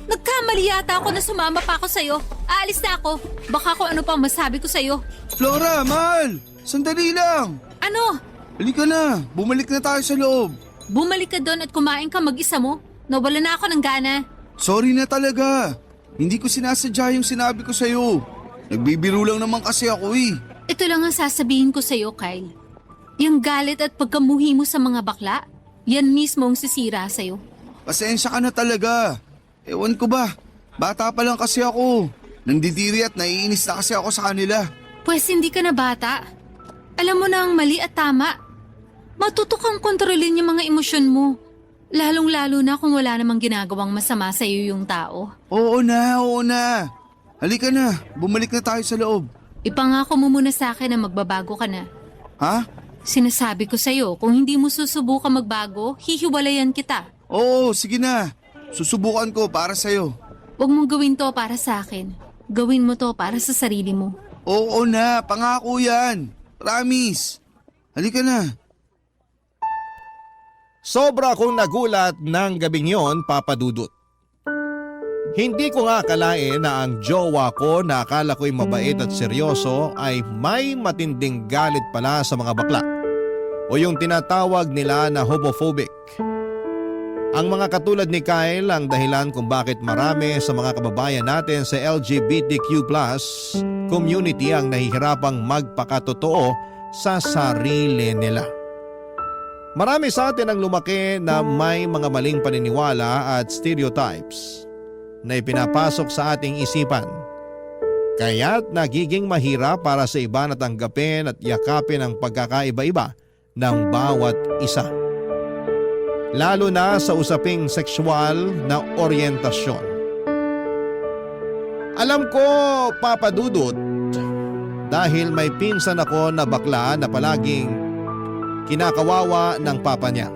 Nagkamali yata ako na sumama pa ako sa'yo. Aalis na ako. Baka kung ano pa masabi ko sa'yo. Flora, mahal! Sandali lang! Ano? Halika na, bumalik na tayo sa loob. Bumalik ka doon at kumain ka mag-isa mo? Nawala na ako ng gana. Sorry na talaga. Hindi ko sinasadya yung sinabi ko sa'yo. Nagbibiro lang naman kasi ako eh. Ito lang ang sasabihin ko sa'yo, Kyle. Yung galit at pagkamuhi mo sa mga bakla, Yan mismo ang sisira sa'yo. Pasensya ka na talaga. Ewan ko ba, bata pa lang kasi ako. Nandidiri at naiinis na kasi ako sa kanila. Pwes hindi ka na bata. Alam mo na ang mali at tama. Matuto kang kontrolin yung mga emosyon mo. Lalong-lalo na kung wala namang ginagawang masama sa iyo yung tao. Oo na. Halika na, bumalik na tayo sa loob. Ipangako mo muna sa akin na magbabago ka na. Ha? Sinasabi ko sa'yo, kung hindi mo susubukan magbago, hihiwalayan kita. Oo, sige na. Susubukan ko para sa'yo. Huwag mong gawin to para sa akin. Gawin mo to para sa sarili mo. Oo na, pangako yan. Promise. Halika na. Sobra akong nagulat ng gabing yon, Papa Dudut. Hindi ko nga akalain na ang jowa ko na akala ko'y mabait at seryoso ay may matinding galit pala sa mga bakla o yung tinatawag nila na homophobic. Ang mga katulad ni Kyle ang dahilan kung bakit marami sa mga kababayan natin sa LGBTQ+ community ang nahihirapang magpakatotoo sa sarili nila. Marami sa atin ang lumaki na may mga maling paniniwala at stereotypes na ipinapasok sa ating isipan. Kaya't nagiging mahirap para sa iba na tanggapin at yakapin ang pagkakaiba-iba ng bawat isa. Lalo na sa usaping sexual na oryentasyon. Alam ko, Papa Dudut, dahil may pinsan ako na bakla na palaging kinakawawa ng papa niya.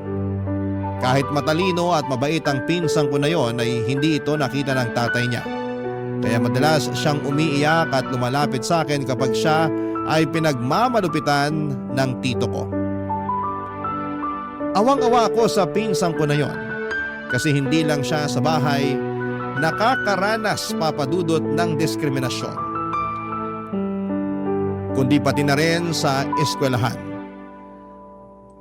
Kahit matalino at mabait ang pinsan ko na yon ay hindi ito nakita ng tatay niya. Kaya madalas siyang umiiyak at lumalapit sa akin kapag siya ay pinagmamalupitan ng tito ko. Awang-awa ako sa pinsan ko na yon kasi hindi lang siya sa bahay nakakaranas, Papa Dudut, ng diskriminasyon, kundi pati na rin sa eskwelahan.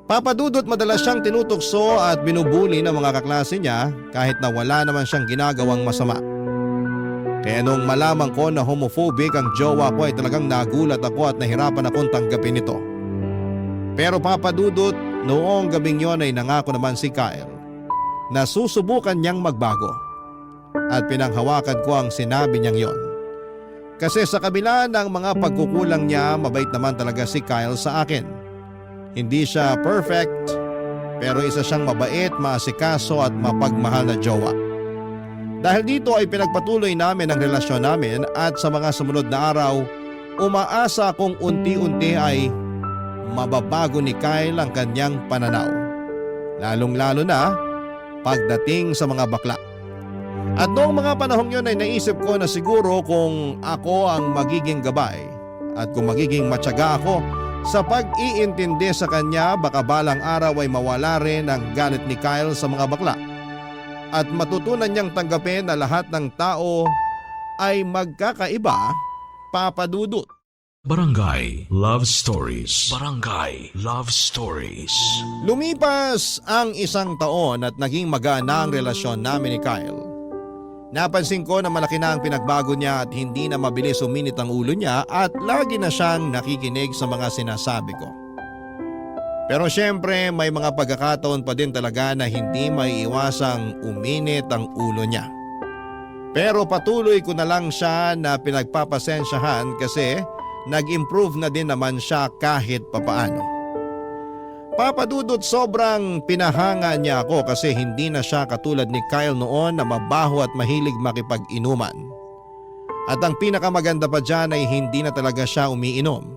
Papa Dudut, madalas siyang tinutokso at binubuli ng mga kaklase niya kahit na wala naman siyang ginagawang masama. Kaya nung malaman ko na homophobic ang jowa ko ay talagang nagulat ako at nahirapan akong tanggapin ito. Pero Papa Dudut, noong gabing yon ay nangako naman si Kyle na susubukan niyang magbago. At pinanghawakan ko ang sinabi niyang yon. Kasi sa kabila ng mga pagkukulang niya, mabait naman talaga si Kyle sa akin. Hindi siya perfect, pero isa siyang mabait, maasikaso at mapagmahal na jowa. Dahil dito ay pinagpatuloy namin ang relasyon namin at sa mga sumunod na araw, umaasa akong unti-unti ay mababago ni Kyle ang kanyang pananaw. Lalong-lalo na pagdating sa mga bakla. At noong mga panahong yun ay naisip ko na siguro kung ako ang magiging gabay at kung magiging matyaga ako sa pag-iintindi sa kanya, baka balang araw ay mawala rin ang galit ni Kyle sa mga bakla at matutunan niyang tanggapin na lahat ng tao ay magkakaiba, Papa Dudut. Barangay Love Stories. Barangay Love Stories. Lumipas ang 1 taon at naging magana ang relasyon namin ni Kyle. Napansin ko na malaki na ang pinagbago niya at hindi na mabilis uminit ang ulo niya at lagi na siyang nakikinig sa mga sinasabi ko. Pero syempre may mga pagkakataon pa din talaga na hindi maiiwasang uminit ang ulo niya. Pero patuloy ko na lang siya na pinagpapasensyahan kasi nag-improve na din naman siya kahit papaano. Papa Dudut, sobrang pinahanga niya ako kasi hindi na siya katulad ni Kyle noon na mabaho at mahilig makipag-inuman. At ang pinakamaganda pa dyan ay hindi na talaga siya umiinom.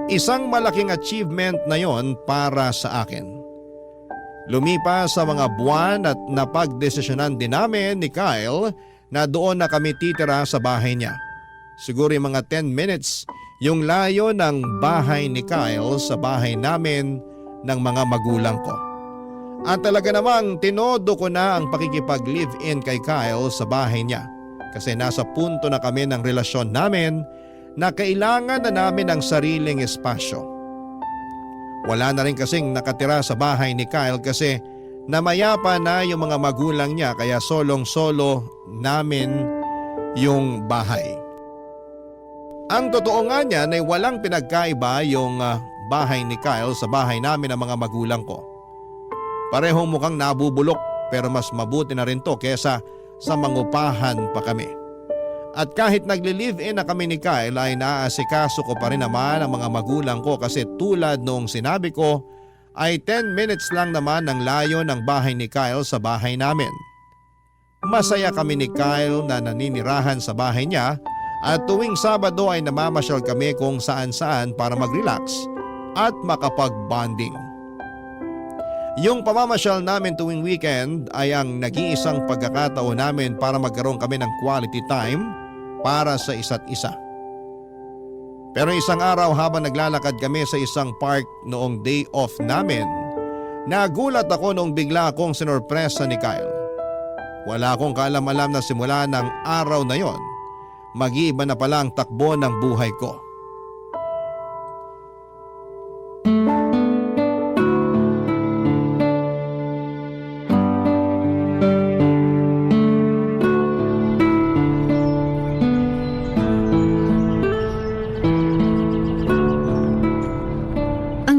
Isang malaking achievement na yon para sa akin. Lumipas sa mga buwan at napagdesisyonan din namin ni Kyle na doon na kami titira sa bahay niya. Siguro yung mga 10 minutes yung layo ng bahay ni Kyle sa bahay namin ng mga magulang ko. At talaga namang tinodo ko na ang pakikipag-live-in kay Kyle sa bahay niya kasi nasa punto na kami ng relasyon namin na kailangan na namin ng sariling espasyo. Wala na rin kasing nakatira sa bahay ni Kyle kasi namayapa na yung mga magulang niya kaya solong-solo namin yung bahay. Ang totoo nga niyan ay walang pinagkaiba yung bahay ni Kyle sa bahay namin ng mga magulang ko. Parehong mukhang nabubulok pero mas mabuti na rin to kesa sa mangupahan pa kami. At kahit nagli-live-in na kami ni Kyle ay naaasikaso ko pa rin naman ang mga magulang ko kasi tulad noong sinabi ko ay 10 minutes lang naman ang layo ng bahay ni Kyle sa bahay namin. Masaya kami ni Kyle na naninirahan sa bahay niya at tuwing Sabado ay namamasyal kami kung saan-saan para mag-relax at makapag-bonding. Yung pamamasyal namin tuwing weekend ay ang nag-iisang pagkakataon namin para magkaroon kami ng quality time para sa isa't isa. Pero isang araw habang naglalakad kami sa isang park noong day off namin, nagulat ako noong bigla akong sinorpresa ni Kyle. Wala akong kaalam-alam na simula ng araw na yon, mag-iiba na pala ang takbo ng buhay ko.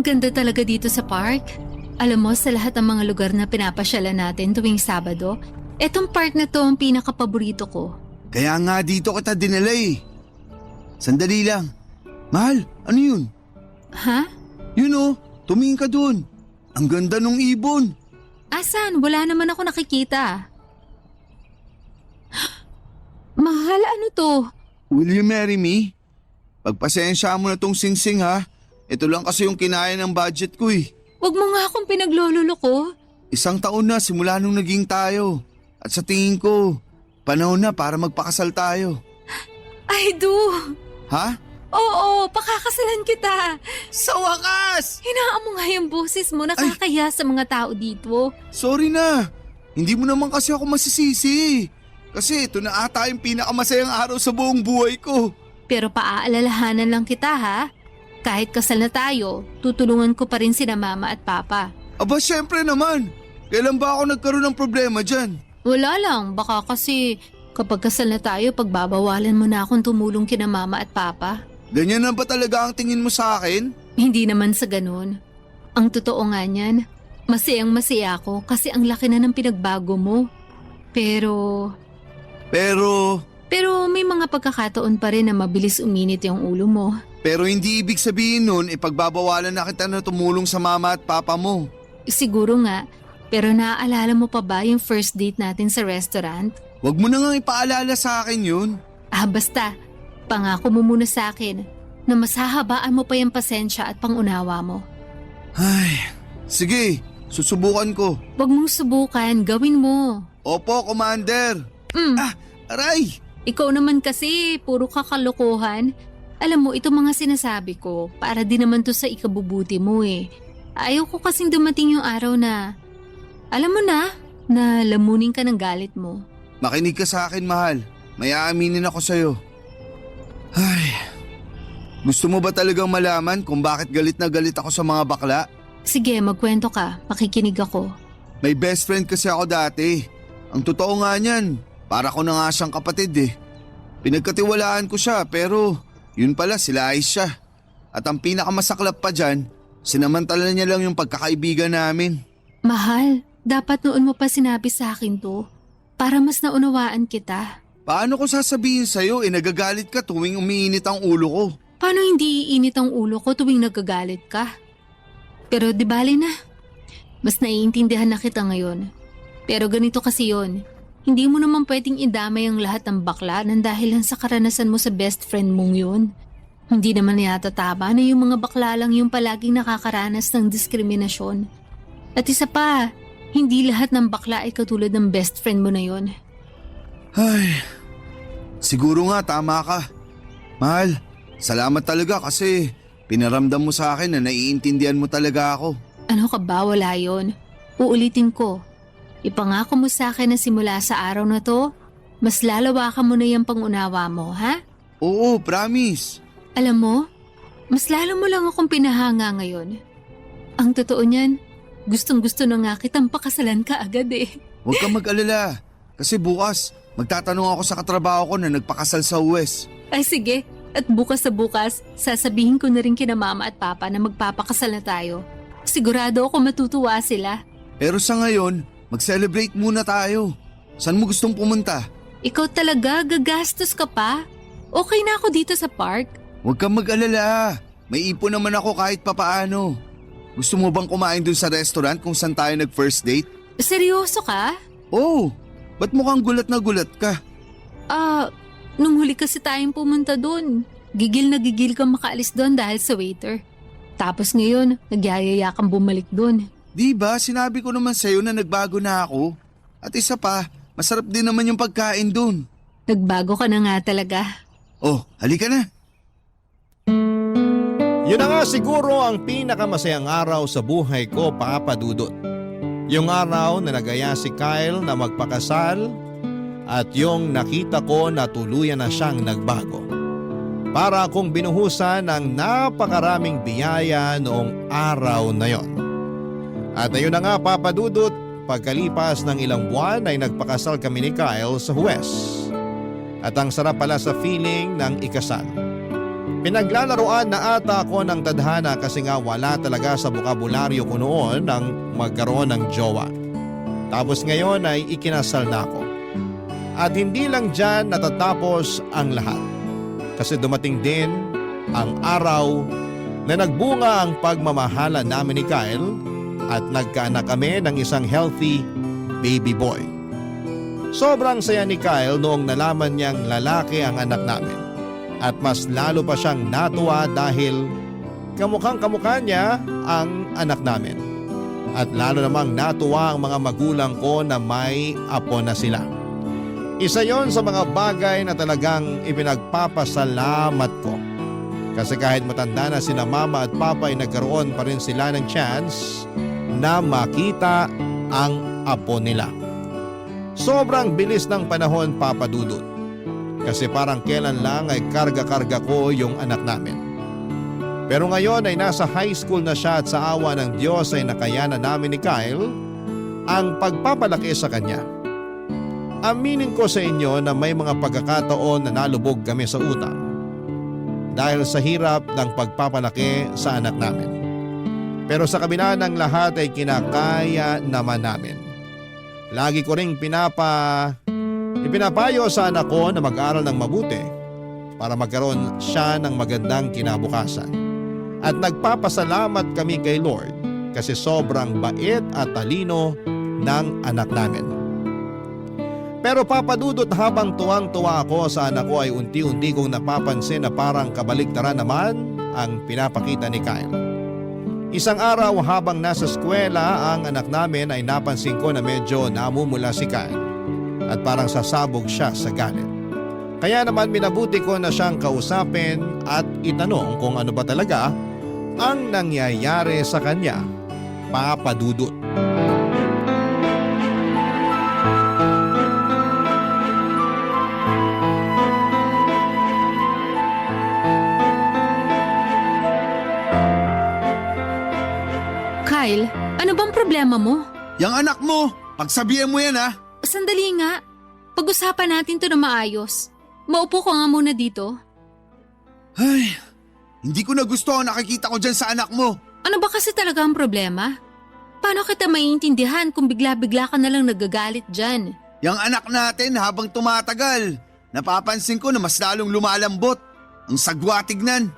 Ganda talaga dito sa park. Alam mo, sa lahat ng mga lugar na pinapasyalan natin tuwing Sabado, etong park na to ang pinakapaborito ko. Kaya nga dito kita dinala eh. Sandali lang. Mahal, ano yun? Ha? Yun oh, tumingin ka dun. Ang ganda nung ibon. Asan? Wala naman ako nakikita. Mahal, ano to? Will you marry me? Pagpasensya mo na tong singsing ha. Ito lang kasi yung kinaya ng budget ko eh. Huwag mo nga akong pinaglololo ko. 1 taon na simula nung naging tayo. At sa tingin ko, panahon na para magpakasal tayo. I do. Ha? Oo, pakakasalan kita. Sa wakas! Hinaan mo nga yung boses mo, nakakaya sa mga tao dito. Sorry na. Hindi mo naman kasi ako masisisi. Kasi ito na ata yung pinakamasayang araw sa buong buhay ko. Pero paaalalahanan lang kita ha. Kahit kasal na tayo, tutulungan ko pa rin sina mama at papa. Aba syempre naman. Kailan ba ako nagkaroon ng problema dyan? Wala lang, baka kasi kapag kasal na tayo, pagbabawalan mo na akong tumulong kina mama at papa. Ganyan na ba talaga ang tingin mo sa akin? Hindi naman sa ganun. Ang totoo nga niyan, masayang masaya ako kasi ang laki na ng pinagbago mo. Pero may mga pagkakataon pa rin na mabilis uminit yung ulo mo. Pero hindi ibig sabihin nun ipagbabawalan na kita na tumulong sa mama at papa mo. Siguro nga, pero naaalala mo pa ba yung first date natin sa restaurant? Huwag mo na nga ipaalala sa akin yun. Basta, pangako mo muna sa akin na mas hahabaan mo pa yung pasensya at pangunawa mo. Ay, sige, susubukan ko. Huwag mong subukan, gawin mo. Opo, Commander. Aray! Ikaw naman kasi, puro kakalokohan. Alam mo, ito mga sinasabi ko, para din naman to sa ikabubuti mo eh. Ayaw ko kasing dumating yung araw na, alam mo na lamunin ka ng galit mo. Makinig ka sa akin, mahal. May aaminin ako sa'yo. Ay, gusto mo ba talagang malaman kung bakit galit na galit ako sa mga bakla? Sige, magkwento ka. Makikinig ako. May best friend kasi ako dati. Ang totoo nga niyan, para ko na nga siyang kapatid eh. Pinagkatiwalaan ko siya pero yun pala sila ayos siya. At ang pinakamasaklap pa dyan, sinamantala niya lang yung pagkakaibigan namin. Mahal, dapat noon mo pa sinabi sa akin to para mas naunawaan kita. Paano ko sasabihin sa'yo nagagalit ka tuwing umiinit ang ulo ko? Paano hindi iinit ang ulo ko tuwing nagagalit ka? Pero di bali na. Mas naiintindihan na kita ngayon. Pero ganito kasi yon. Hindi mo naman pwedeng idamay ang lahat ng bakla nang dahilan sa karanasan mo sa best friend mong yun. Hindi naman yata tama na yung mga bakla lang yung palaging nakakaranas ng diskriminasyon. At isa pa, hindi lahat ng bakla ay katulad ng best friend mo na yun. Ay, siguro nga tama ka. Mahal, salamat talaga kasi pinaramdam mo sa akin na naiintindihan mo talaga ako. Ano ka ba? Wala yun. Uulitin ko. Ipangako mo sa akin na simula sa araw na to, mas lalawakan mo na yung pangunawa mo, ha? Oo, promise. Alam mo, mas lalo mo lang akong pinahanga ngayon. Ang totoo niyan, gustong-gusto na nga kitang pakasalan ka agad eh. Huwag kang mag-alala, kasi bukas magtatanong ako sa katrabaho ko na nagpakasal sa US. Ay sige, at bukas sa bukas, sasabihin ko na rin kina mama at papa na magpapakasal na tayo. Sigurado ako matutuwa sila. Pero sa ngayon, mag-celebrate muna tayo. Saan mo gustong pumunta? Ikaw talaga, gagastos ka pa? Okay na ako dito sa park. Huwag kang mag-alala. May ipon naman ako kahit papaano. Gusto mo bang kumain dun sa restaurant kung saan tayo nag-first date? Seryoso ka? Oh, ba't mukhang gulat na gulat ka? Nung huli kasi tayong pumunta doon, gigil na gigil kang makaalis doon dahil sa waiter. Tapos ngayon, nagyayaya kang bumalik doon. Di ba, sinabi ko naman sa'yo na nagbago na ako. At isa pa, masarap din naman yung pagkain dun. Nagbago ka na nga talaga. Oh, halika na. Yun na nga siguro ang pinakamasayang araw sa buhay ko, Papa Dudut. Yung araw na nagaya si Kyle na magpakasal at yung nakita ko na tuluyan na siyang nagbago. Para akong binuhusan ng napakaraming biyaya noong araw na yon. At ayun na nga, Papa Dudut, pagkalipas ng ilang buwan ay nagpakasal kami ni Kyle sa Huwes. At ang sarap pala sa feeling ng ikasal. Pinaglalaroan na ata ako ng tadhana kasi nga wala talaga sa bokabularyo ko noon ang magkaroon ng jowa. Tapos ngayon ay ikinasal na ako. At hindi lang dyan natatapos ang lahat. Kasi dumating din ang araw na nagbunga ang pagmamahala namin ni Kyle at nagkaanak kami ng isang healthy baby boy. Sobrang saya ni Kyle noong nalaman niyang lalaki ang anak namin. At mas lalo pa siyang natuwa dahil kamukhang kamukha niya ang anak namin. At lalo namang natuwa ang mga magulang ko na may apo na sila. Isa yon sa mga bagay na talagang ipinagpapasalamat ko. Kasi kahit matanda na sina mama at papa ay nagkaroon pa rin sila ng chance na makita ang apo nila. Sobrang bilis ng panahon, Papa Dudut. Kasi parang kailan lang ay karga-karga ko yung anak namin. Pero ngayon ay nasa high school na siya at sa awa ng Diyos ay nakayanan namin ni Kyle ang pagpapalaki sa kanya. Aminin ko sa inyo na may mga pagkakataon na nalubog kami sa utang dahil sa hirap ng pagpapalaki sa anak namin. Pero sa kabila ng lahat ay kinakaya naman namin. Lagi ko ring ipinapayo sa anak ko na mag-aral ng mabuti para magkaroon siya ng magandang kinabukasan. At nagpapasalamat kami kay Lord kasi sobrang bait at talino ng anak namin. Pero Papa Dudut, habang tuwang-tuwa ako sa anak ko ay unti-unti kong napapansin na parang kabaligtaran naman ang pinapakita ni Kyle. Isang araw habang nasa eskwela ang anak namin ay napansin ko na medyo namumula si Kyle at parang sasabog siya sa galit. Kaya naman minabuti ko na siyang kausapin at itanong kung ano ba talaga ang nangyayari sa kanya, Papa Dudut. Kyle, ano bang problema mo? Yang anak mo, pagsabihan mo yan ha. Sandali nga. Pag-usapan natin to na maayos. Maupo ka nga muna dito. Ay, hindi ko na gusto ang nakikita ko dyan sa anak mo. Ano ba kasi talaga ang problema? Paano kita maiintindihan kung bigla-bigla ka na lang nagagalit dyan? Yang anak natin habang tumatagal, napapansin ko na mas lalong lumalambot. Ang sagwa tignan.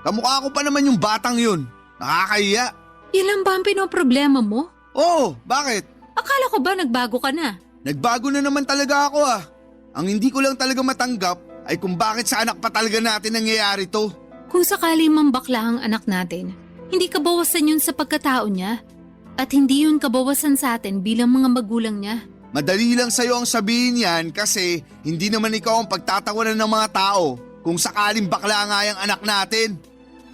Kamukha ko pa naman yung batang yun. Nakakahiya. Yan lang ba ang pinoproblema mo? Oo, bakit? Akala ko ba nagbago ka na? Nagbago na naman talaga ako ah. Ang hindi ko lang talaga matanggap ay kung bakit sa anak pa talaga natin nangyayari to. Kung sakali mang bakla ang anak natin, hindi kabawasan yun sa pagkatao niya. At hindi yun kabawasan sa atin bilang mga magulang niya. Madali lang sa'yo ang sabihin yan kasi hindi naman ikaw ang pagtatawanan ng mga tao kung sakaling bakla nga yung anak natin.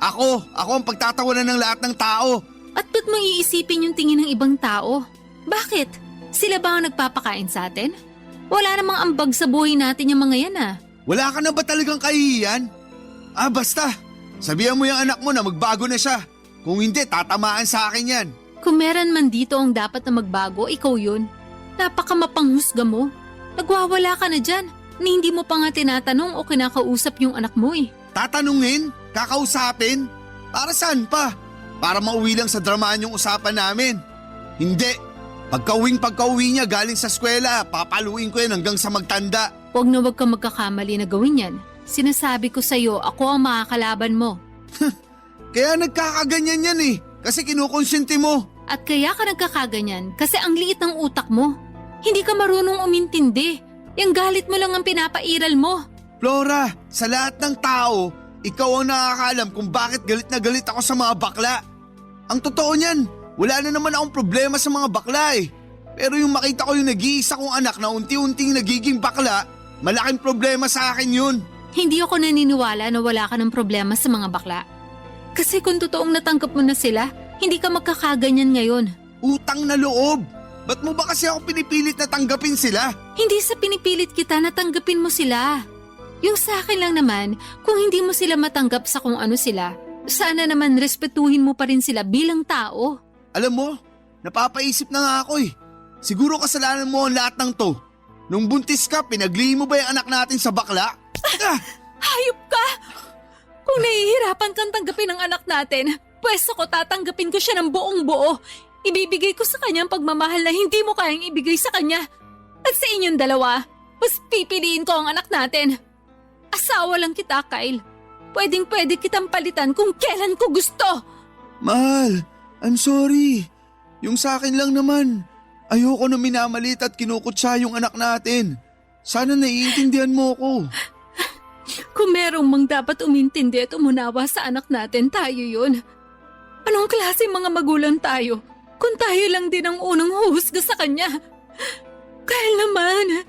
Ako ang pagtatawanan ng lahat ng tao. At ba't mo iisipin yung tingin ng ibang tao? Bakit? Sila ba ang nagpapakain sa atin? Wala namang ambag sa buhay natin yung mga yan ah. Wala ka na ba talagang kahihiyan? Basta. Sabihan mo yung anak mo na magbago na siya. Kung hindi, tatamaan sa akin yan. Kung meron man dito ang dapat na magbago, ikaw yun. Napakamapanghusga mo. Nagwawala ka na dyan. Ni hindi mo pa nga tinatanong o kinakausap yung anak mo eh. Tatanungin? Kakausapin? Para saan pa? Para mauwi lang sa dramaan yung usapan namin. Hindi. Pagka-uwi niya galing sa eskwela, papaluin ko yan hanggang sa magtanda. Huwag na huwag kang magkakamali na gawin yan. Sinasabi ko sa'yo, ako ang makakalaban mo. Kaya nagkakaganyan yan eh, kasi kinukonsente mo. At kaya ka nagkakaganyan kasi ang liit ng utak mo. Hindi ka marunong umintindi. Yung galit mo lang ang pinapairal mo. Flora, sa lahat ng tao, ikaw ang nakakaalam kung bakit galit na galit ako sa mga bakla. Ang totoo niyan, wala na naman akong problema sa mga bakla eh. Pero yung makita ko yung nag-iisa kong anak na unti-unting nagiging bakla, malaking problema sa akin yun. Hindi ako naniniwala na wala ka ng problema sa mga bakla. Kasi kung totoong natanggap mo na sila, hindi ka magkakaganyan ngayon. Utang na loob! Ba't mo ba kasi ako pinipilit na tanggapin sila? Hindi sa pinipilit kita na tanggapin mo sila. Yung sa akin lang naman, kung hindi mo sila matanggap sa kung ano sila, sana naman respetuhin mo pa rin sila bilang tao. Alam mo, napapaisip na nga ako eh. Siguro kasalanan mo ang lahat ng to. Nung buntis ka, pinaglihi mo ba yung anak natin sa bakla? Hayop ka! Kung nahihirapan kang tanggapin ang anak natin, pwes ako tatanggapin ko siya ng buong buo. Ibibigay ko sa kanya ang pagmamahal na hindi mo kayang ibigay sa kanya. At sa inyong dalawa, mas pipiliin ko ang anak natin. Asawa lang kita, Kyle. Pwedeng-pwede kitang palitan kung kailan ko gusto. Mahal, I'm sorry. Yung sa akin lang naman. Ayoko na minamalit at kinukutsa yung anak natin. Sana naiintindihan mo ko. Kung merong mang dapat umintindi at umunawa sa anak natin, tayo yun. Anong klase mga magulang tayo kung tayo lang din ang unang huhusga sa kanya? Kyle naman,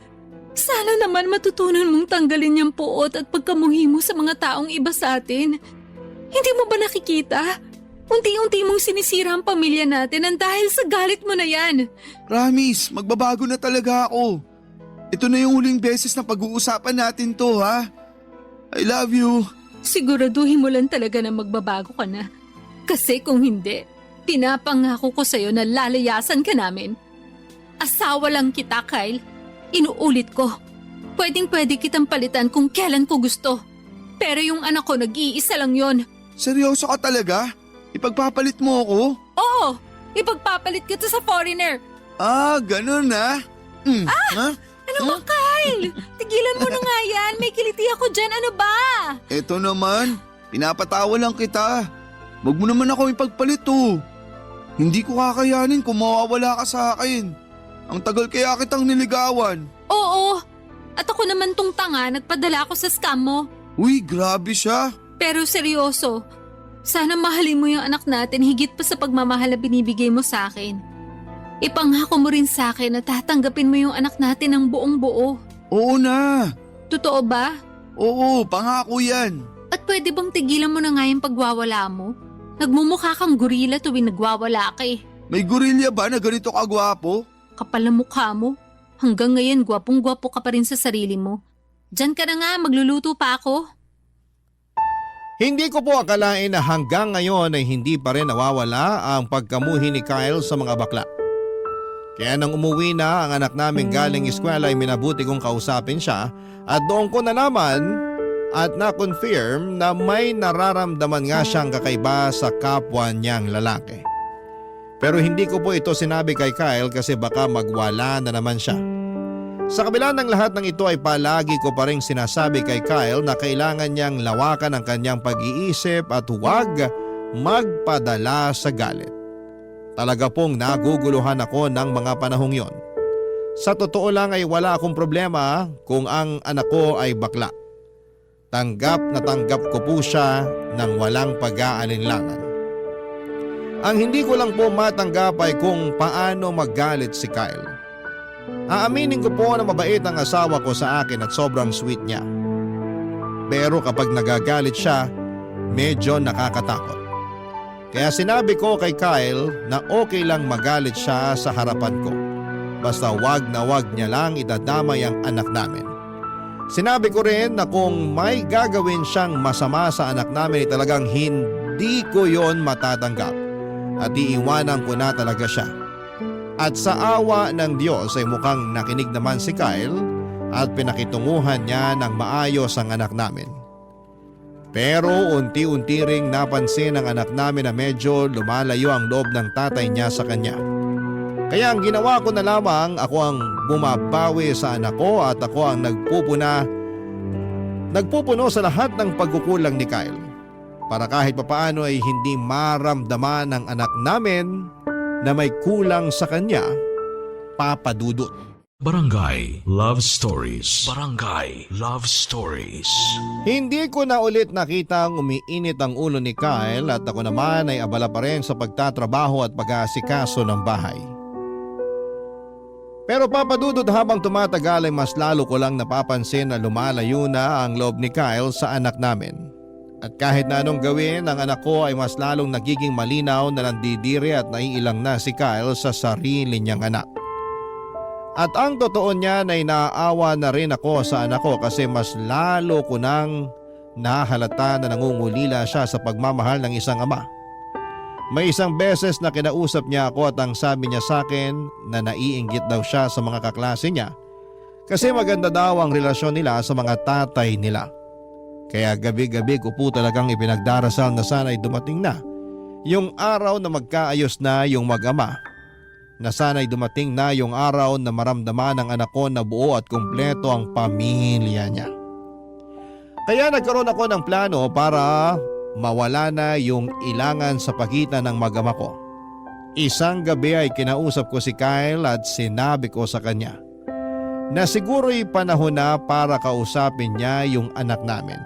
sana naman matutunan mong tanggalin yung puot at pagkamuhi mo sa mga taong iba sa atin. Hindi mo ba nakikita? Unti-unti mong sinisira ang pamilya natin ang dahil sa galit mo na yan. Promise, magbabago na talaga ako. Ito na yung huling beses na pag-uusapan natin to, ha? I love you. Siguraduhin mo lang talaga na magbabago ka na. Kasi kung hindi, pinapangako ko sa'yo na lalayasan ka namin. Asawa lang kita, Kyle. Inuulit ko. Pwedeng-pwede kitang palitan kung kailan ko gusto. Pero yung anak ko nag-iisa lang yon. Seryoso ka talaga? Ipagpapalit mo ako? Oo! Ipagpapalit kita sa foreigner. Ah, ganun ha? Ha? Ano ba, Kyle? Tigilan mo na nga yan. May kiliti ako dyan. Ano ba? Eto naman, pinapatawa lang kita. Wag mo naman ako ipagpalit oh. Hindi ko kakayanin kung mawawala ka sa akin. Ang tagal kaya kitang niligawan. Oo. At ako naman tong tanga, nagpadala ako sa scam mo. Uy, grabe siya. Pero seryoso, sana mahalin mo yung anak natin higit pa sa pagmamahal na binibigay mo sa akin. Ipangako mo rin sa akin na tatanggapin mo yung anak natin ng buong buo. Oo na. Totoo ba? Oo, pangako yan. At pwede bang tigilan mo na nga yung pagwawala mo? Nagmumukha kang gorila tuwing nagwawala ka eh. May gorilya ba na ganito kagwapo? Kapal ang mukha mo. Hanggang ngayon gwapong-gwapo ka pa rin sa sarili mo. Diyan ka na nga, magluluto pa ako. Hindi ko po akalain na hanggang ngayon ay hindi pa rin nawawala ang pagkamuhi ni Kyle sa mga bakla. Kaya nang umuwi na ang anak namin galing eskwela ay minabuti kong kausapin siya at doon ko nalaman at na-confirm na may nararamdaman nga siyang kakaiba sa kapwa niyang lalaki. Pero hindi ko po ito sinabi kay Kyle kasi baka magwala na naman siya. Sa kabila ng lahat ng ito ay palagi ko pa rin sinasabi kay Kyle na kailangan niyang lawakan ang kanyang pag-iisip at huwag magpadala sa galit. Talaga pong naguguluhan ako ng mga panahong yon. Sa totoo lang ay wala akong problema kung ang anak ko ay bakla. Tanggap na tanggap ko po siya ng walang pag-aalinlangan. Ang hindi ko lang po matanggap ay kung paano magalit si Kyle. Aaminin ko po na mabait ang asawa ko sa akin at sobrang sweet niya. Pero kapag nagagalit siya, medyo nakakatakot. Kaya sinabi ko kay Kyle na okay lang magalit siya sa harapan ko. Basta wag na wag niya lang idadamay ang anak namin. Sinabi ko rin na kung may gagawin siyang masama sa anak namin ay talagang hindi ko yon matatanggap at iiwanan ko na talaga siya. At sa awa ng Diyos ay mukhang nakinig naman si Kyle at pinakitunguhan niya ng maayos ang anak namin. Pero unti-unti ring napansin ng anak namin na medyo lumalayo ang loob ng tatay niya sa kanya. Kaya ang ginawa ko na lamang, ako ang bumabawi sa anak ko at ako ang nagpupuno sa lahat ng pagkukulang ni Kyle. Para kahit papaano ay hindi maramdaman ng anak namin na may kulang sa kanya, Papa Dudut. Barangay Love Stories. Barangay Love Stories. Hindi ko na ulit nakitang umiinit ang ulo ni Kyle at ako naman ay abala pa rin sa pagtatrabaho at pag-aasikaso ng bahay. Pero Papa Dudut, habang tumatagal ay mas lalo ko lang napapansin na lumalayo na ang loob ni Kyle sa anak namin. At kahit na anong gawin, ang anak ko ay mas lalong nagiging malinaw na nandidiri at naiilang na si Kyle sa sarili niyang anak. At ang totoo niyan ay naaawa na rin ako sa anak ko kasi mas lalo ko nang nahalata na nangungulila siya sa pagmamahal ng isang ama. May isang beses na kinausap niya ako at ang sabi niya sa akin na naiinggit daw siya sa mga kaklase niya kasi maganda daw ang relasyon nila sa mga tatay nila. Kaya gabi-gabi ko po talagang ipinagdarasal na sana'y dumating na yung araw na magkaayos na yung mag-ama. Na sana'y dumating na yung araw na maramdaman ng anak ko na buo at kumpleto ang pamilya niya. Kaya nagkaroon ako ng plano para mawala na yung ilangan sa pagitan ng mag-ama ko. Isang gabi ay kinausap ko si Kyle at sinabi ko sa kanya na siguro'y panahon na para kausapin niya yung anak namin.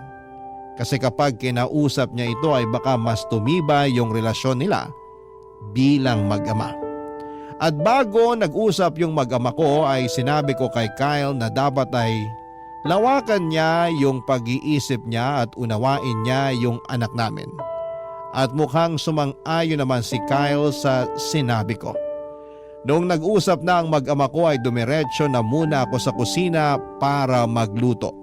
Kasi kapag kinausap niya ito ay baka mas tumibay yung relasyon nila bilang mag-ama. At bago nag-usap yung mag-ama ko ay sinabi ko kay Kyle na dapat ay lawakan niya yung pag-iisip niya at unawain niya yung anak namin. At mukhang sumang-ayon naman si Kyle sa sinabi ko. Noong nag-usap na ang mag-ama ko ay dumiretso na muna ako sa kusina para magluto.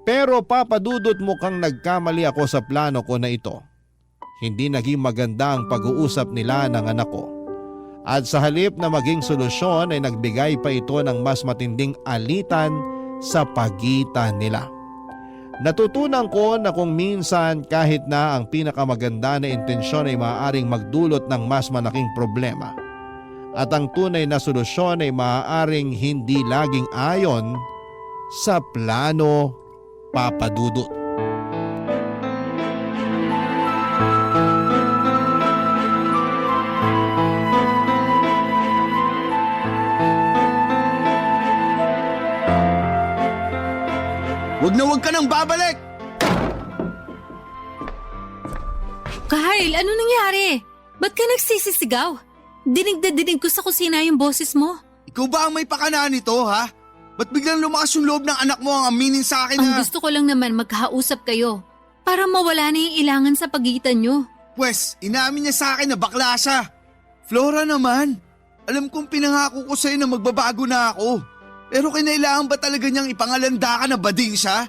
Pero Papa Dudut, mukhang nagkamali ako sa plano ko na ito. Hindi naging maganda ang pag-uusap nila ng anak ko. At sa halip na maging solusyon ay nagbigay pa ito ng mas matinding alitan sa pagitan nila. Natutunan ko na kung minsan kahit na ang pinakamaganda na intensyon ay maaaring magdulot ng mas malaking problema. At ang tunay na solusyon ay maaaring hindi laging ayon sa plano, Papa Dudut. Huwag ka nang babalik! Kyle, ano nangyari? Ba't ka nagsisisigaw? Dinig na dinig ko sa kusina yung boses mo. Ikaw ba ang may pakana nito, ha? Ba't biglang lumakas yung loob ng anak mo ang aminin sa akin Ang na… gusto ko lang naman magkausap kayo para mawala na yung ilangan sa pagitan nyo. Pwes, inamin niya sa akin na bakla siya. Flora naman, alam kong pinangako ko sa'yo na magbabago na ako. Pero kinailangan ba talaga niyang ipangalanda ka na bading siya?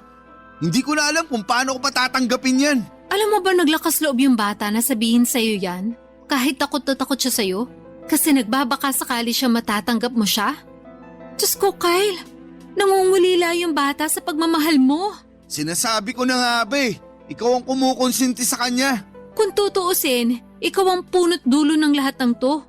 Hindi ko na alam kung paano ko patatanggapin yan. Alam mo ba naglakas loob yung bata na sabihin sa'yo yan? Kahit takot na takot siya sa'yo? Kasi nagbabaka sakali siya matatanggap mo siya? Diyos ko, Kyle, nangungulila yung bata sa pagmamahal mo. Sinasabi ko na nga ba ikaw ang kumukonsinti sa kanya. Kung tutuusin, ikaw ang punot dulo ng lahat ng to.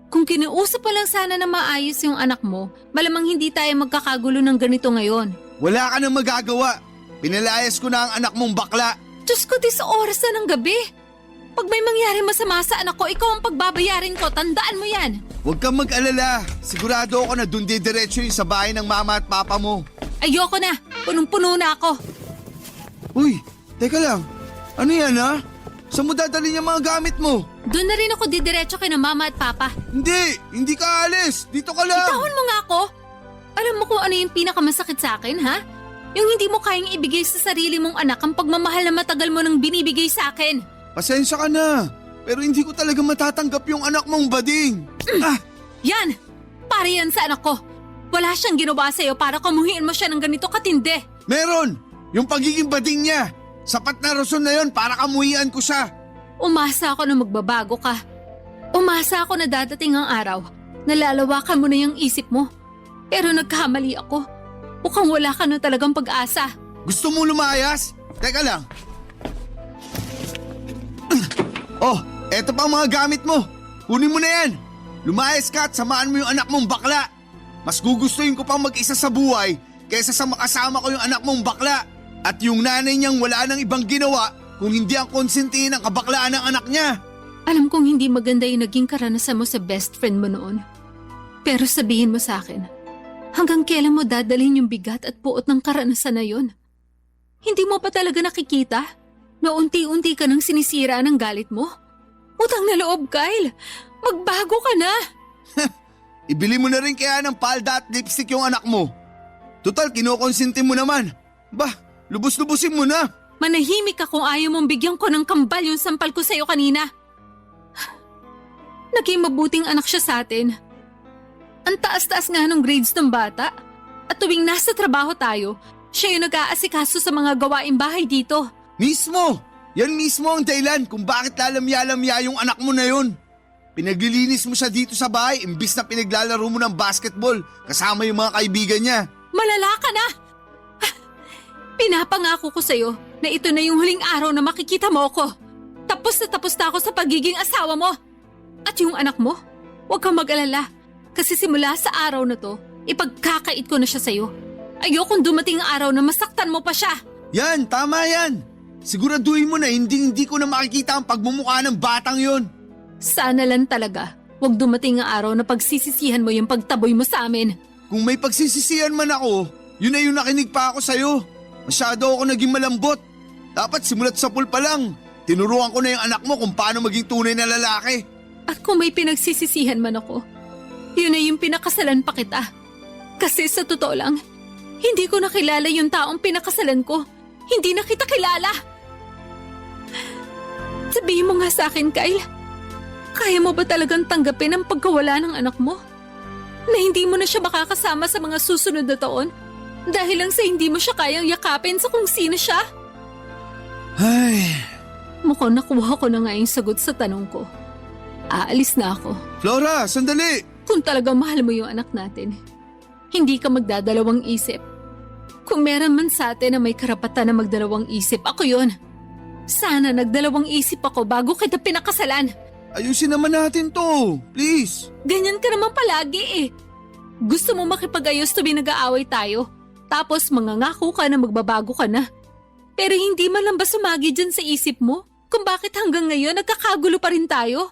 Kung kinausap pa lang sana na maayos yung anak mo, malamang hindi tayo magkakagulo ng ganito ngayon. Wala ka nang magagawa. Pinalayas ko na ang anak mong bakla. Diyos ko, di sa oras na ng gabi. Pag may mangyari masama sa anak ko, ikaw ang pagbabayarin ko. Tandaan mo yan. Huwag kang mag-alala. Sigurado ako na dun diretso yung sa bahay ng mama at papa mo. Ayoko na. Punong-puno na ako. Uy, teka lang. Ano yan ha? Saan mo dadalhin yung mga gamit mo? Doon na rin ako didiretso kay na mama at papa. Hindi ka alis. Dito ka lang. Bitawan mo nga ako. Alam mo kung ano yung pinakamasakit sa akin, ha? Yung hindi mo kayang ibigay sa sarili mong anak ang pagmamahal na matagal mo nang binibigay sa akin. Pasensya ka na. Pero hindi ko talaga matatanggap yung anak mong bading. Yan! Para yan sa anak ko. Wala siyang ginawa sa'yo para kamuhiin mo siya ng ganito katindi. Meron! Yung pagiging bading niya. Sapat na rason na yon para kamuhian ko siya. Umasa ako na magbabago ka. Umasa ako na dadating ang araw. Nalalawakan mo na yung isip mo. Pero nagkamali ako. Mukhang wala ka na talagang pag-asa. Gusto mo lumayas? Teka lang. Oh, eto pa ang mga gamit mo. Kunin mo na yan. Lumayas ka at samaan mo yung anak mong bakla. Mas gugustuhin ko pang mag-isa sa buhay kaysa sa makasama ko yung anak mong bakla. At yung nanay niyang wala nang ibang ginawa kung hindi ang konsintihin ng kabaklaan ng anak niya. Alam kong hindi maganda yung naging karanasan mo sa best friend mo noon. Pero sabihin mo sa akin, hanggang kailan mo dadalhin yung bigat at puot ng karanasan na yun? Hindi mo pa talaga nakikita na unti-unti ka nang sinisira ng galit mo? Utang na loob, Kyle. Magbago ka na. Ibili mo na rin kaya ng palda at lipstick yung anak mo. Total, kinokonsinti mo naman. Bah, lubos-lubusin mo na. Manahimik ka kung ayaw mong bigyan ko ng kambal yung sampal ko sa'yo kanina. Naging mabuting anak siya sa atin. Ang taas-taas nga ng grades ng bata. At tuwing nasa trabaho tayo, siya yung nag-aasikaso sa mga gawaing bahay dito. Mismo! Yan mismo ang dahilan kung bakit lalamya-lamya yung anak mo na yun. Pinaglilinis mo siya dito sa bahay imbis na pinaglalaro mo ng basketball kasama yung mga kaibigan niya. Malala ka na! Pinapangako ko sa'yo na ito na yung huling araw na makikita mo ako. Tapos na ako sa pagiging asawa mo. At yung anak mo, huwag kang mag-alala. Kasi simula sa araw na to, ipagkakait ko na siya sa'yo. Ayokong dumating ang araw na masaktan mo pa siya. Yan, tama yan. Siguraduhin mo na hindi ko na makikita ang pagmumukha ng batang yon. Sana lang talaga, huwag dumating ang araw na pagsisisihan mo yung pagtaboy mo sa amin. Kung may pagsisisihan man ako, yun na yung nakinig pa ako sa'yo. Masyado ako naging malambot. Dapat simulat sa pool pa lang. Tinuruan ko na yung anak mo kung paano maging tunay na lalaki. At kung may pinagsisisihan man ako, yun na yung pinakasalan pa kita. Kasi sa totoo lang, hindi ko nakilala yung taong pinakasalan ko. Hindi na kita kilala. Sabihin mo nga sa akin, Kyle. Kaya mo ba talagang tanggapin ang pagkawala ng anak mo? Na hindi mo na siya makakasama sa mga susunod na taon? Dahil lang sa hindi mo siya kayang yakapin sa kung sino siya? Ay... Mukhang nakuha ko na nga yung sagot sa tanong ko. Aalis na ako. Flora, sandali! Kung talagang mahal mo yung anak natin, hindi ka magdadalawang isip. Kung meron man sa atin na may karapatan na magdalawang isip, ako yun. Sana nagdalawang isip ako bago kita pinakasalan. Ayusin naman natin to, please. Ganyan ka naman palagi eh. Gusto mo makipag-ayos tuwing nag-aaway tayo, tapos mangangako ka na magbabago ka na. Pero hindi man lang ba sumagi dyan sa isip mo kung bakit hanggang ngayon nagkakagulo pa rin tayo?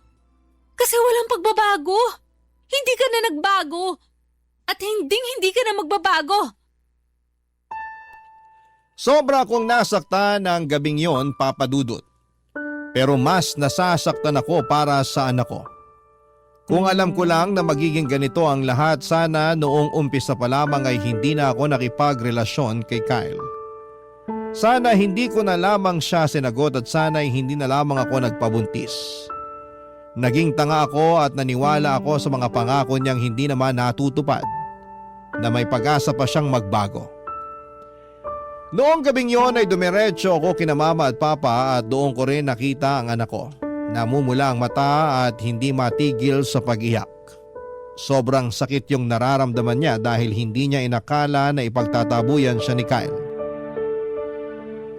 Kasi walang pagbabago. Hindi ka na nagbago. At hindi ka na magbabago. Sobra akong nasaktan ng gabing yon, Papa Dudut. Pero mas nasasaktan ako para sa anak ko. Kung alam ko lang na magiging ganito ang lahat, sana noong umpisa pa lamang ay hindi na ako nakipagrelasyon kay Kyle. Sana hindi ko na lamang siya sinagot at sana ay hindi na lamang ako nagpabuntis. Naging tanga ako at naniwala ako sa mga pangako niyang hindi naman natutupad, na may pag-asa pa siyang magbago. Noong gabing yon ay dumiretso ako kina mama at papa at doon ko rin nakita ang anak ko. Namumula ang mata at hindi matigil sa pag-iyak. Sobrang sakit yung nararamdaman niya dahil hindi niya inakala na ipagtatabuyan siya ni Kyle.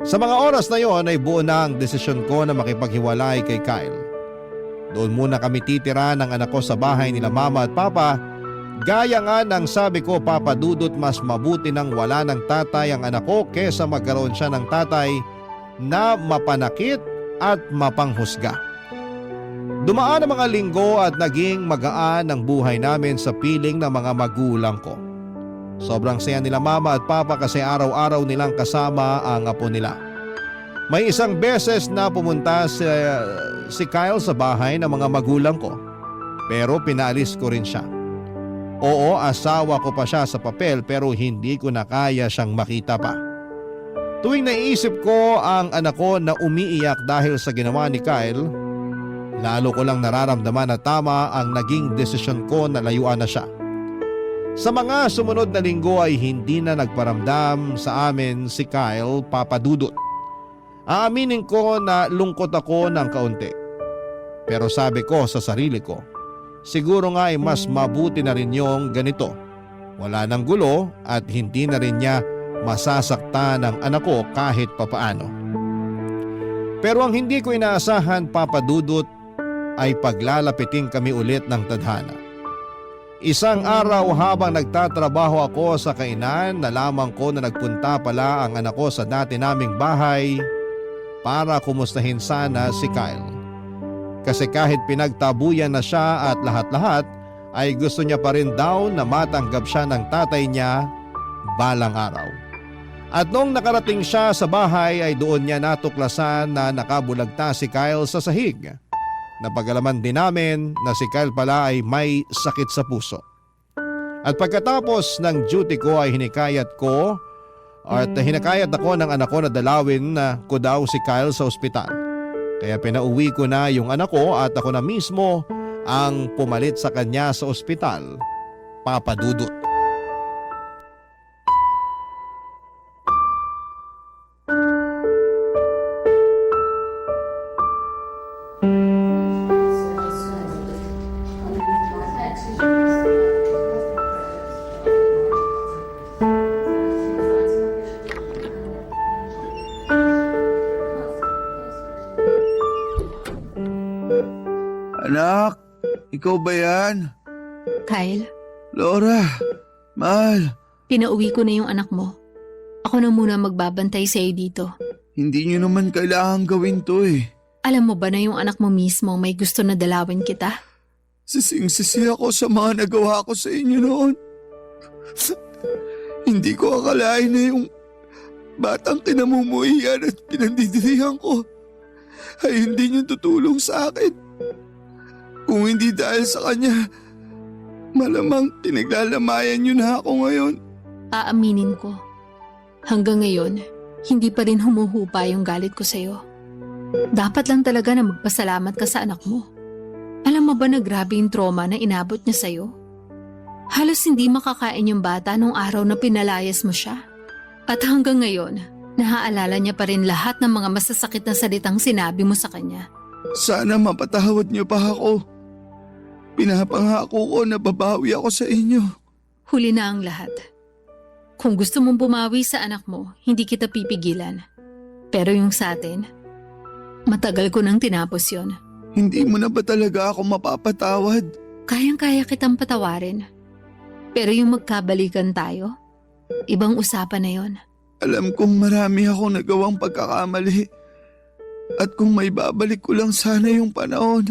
Sa mga oras na yon ay buo na ang desisyon ko na makipaghiwalay kay Kyle. Doon muna kami titira ng anak ko sa bahay nila mama at papa. Gaya nga ng sabi ko, Papa Dudut, mas mabuti nang wala ng tatay ang anak ko kesa magkaroon siya ng tatay na mapanakit at mapanghusga. Dumaan ang mga linggo at naging magaan ang buhay namin sa piling ng mga magulang ko. Sobrang saya nila mama at papa kasi araw-araw nilang kasama ang apo nila. May isang beses na pumunta si Kyle sa bahay ng mga magulang ko, pero pinaalis ko rin siya. Oo, asawa ko pa siya sa papel pero hindi ko na kaya siyang makita pa. Tuwing naiisip ko ang anak ko na umiiyak dahil sa ginawa ni Kyle, lalo ko lang nararamdaman na tama ang naging desisyon ko na layuan na siya. Sa mga sumunod na linggo ay hindi na nagparamdam sa amin si Kyle, Papa Dudut. Aaminin ko na lungkot ako ng kaunti. Pero sabi ko sa sarili ko, siguro nga ay mas mabuti na rin yung ganito. Wala nang gulo at hindi na rin niya masasaktan ang anak ko kahit papaano. Pero ang hindi ko inaasahan, Papa Dudut, ay paglalapitin kami ulit ng tadhana. Isang araw habang nagtatrabaho ako sa kainan, nalaman ko na nagpunta pala ang anak ko sa dati naming bahay para kumustahin sana si Kyle. Kasi kahit pinagtabuyan na siya at lahat-lahat ay gusto niya pa rin daw na matanggap siya ng tatay niya balang araw. At nung nakarating siya sa bahay ay doon niya natuklasan na nakabulagta si Kyle sa sahig. Napagalaman din namin na si Kyle pala ay may sakit sa puso. At pagkatapos ng duty ko ay hinakayat ako ng anak ko na dalawin ko daw si Kyle sa ospital. Kaya pinauwi ko na yung anak ko at ako na mismo ang pumalit sa kanya sa ospital, Papa Dudut. Anak, ikaw ba yan? Kyle, Laura, mahal, pinauwi ko na yung anak mo. Ako na muna magbabantay sa'yo dito. hindi niyo naman kailangan gawin to eh. Alam mo ba na yung anak mo mismo may gusto na dalawin kita? Sising-sisi ako sa mga nagawa ko sa inyo noon. Hindi ko akalain na yung batang kinamumuhian at pinandidirihan ko ay hindi niyo tutulong sa akin. Kung hindi dahil sa kanya, malamang pinaglalamayan niyo na ako ngayon. Aaminin ko. Hanggang ngayon, hindi pa rin humuhupa yung galit ko sa'yo. Dapat lang talaga na magpasalamat ka sa anak mo. Alam mo ba na grabe yung trauma na inabot niya sa'yo? Halos hindi makakain yung bata nung araw na pinalayas mo siya. At hanggang ngayon, naaalala niya pa rin lahat ng mga masasakit na salitang sinabi mo sa kanya. Sana mapatawad niyo pa ako. Pinapangako ko na babawi ako sa inyo. Huli na ang lahat. Kung gusto mong bumawi sa anak mo, hindi kita pipigilan. Pero yung sa atin, matagal ko nang tinapos yon. Hindi mo na ba talaga ako mapapatawad? Kayang-kaya kitang patawarin. Pero yung magkabalikan tayo, ibang usapan na yon. Alam kong marami akong nagawang pagkakamali. At kung may babalik ko lang sana yung panahon,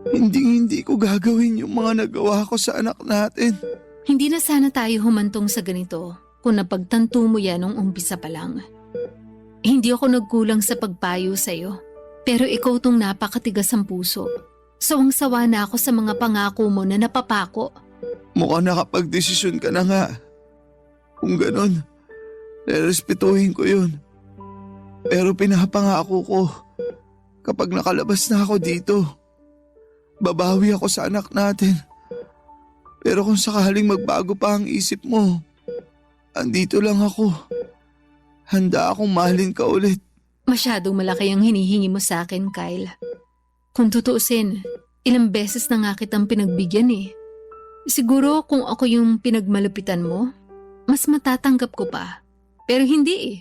hindi ko gagawin yung mga nagawa ko sa anak natin. Hindi na sana tayo humantong sa ganito kung napagtanto mo yan nung umpisa pa lang. Hindi ako nagkulang sa pagpayo sa'yo, pero ikaw tong napakatigas ang puso. Sawang-sawa na ako sa mga pangako mo na napapako. Mukhang nakapag-desisyon ka na nga. Kung ganon, respetuhin ko yun. Pero pinapangako ko, kapag nakalabas na ako dito, babawi ako sa anak natin. Pero kung sakaling magbago pa ang isip mo, andito lang ako. Handa akong mahalin ka ulit. Masyadong malaki ang hinihingi mo sa akin, Kyle. Kung tutuusin, ilang beses na nga kitang pinagbigyan eh. Siguro kung ako yung pinagmalupitan mo, mas matatanggap ko pa. Pero hindi eh.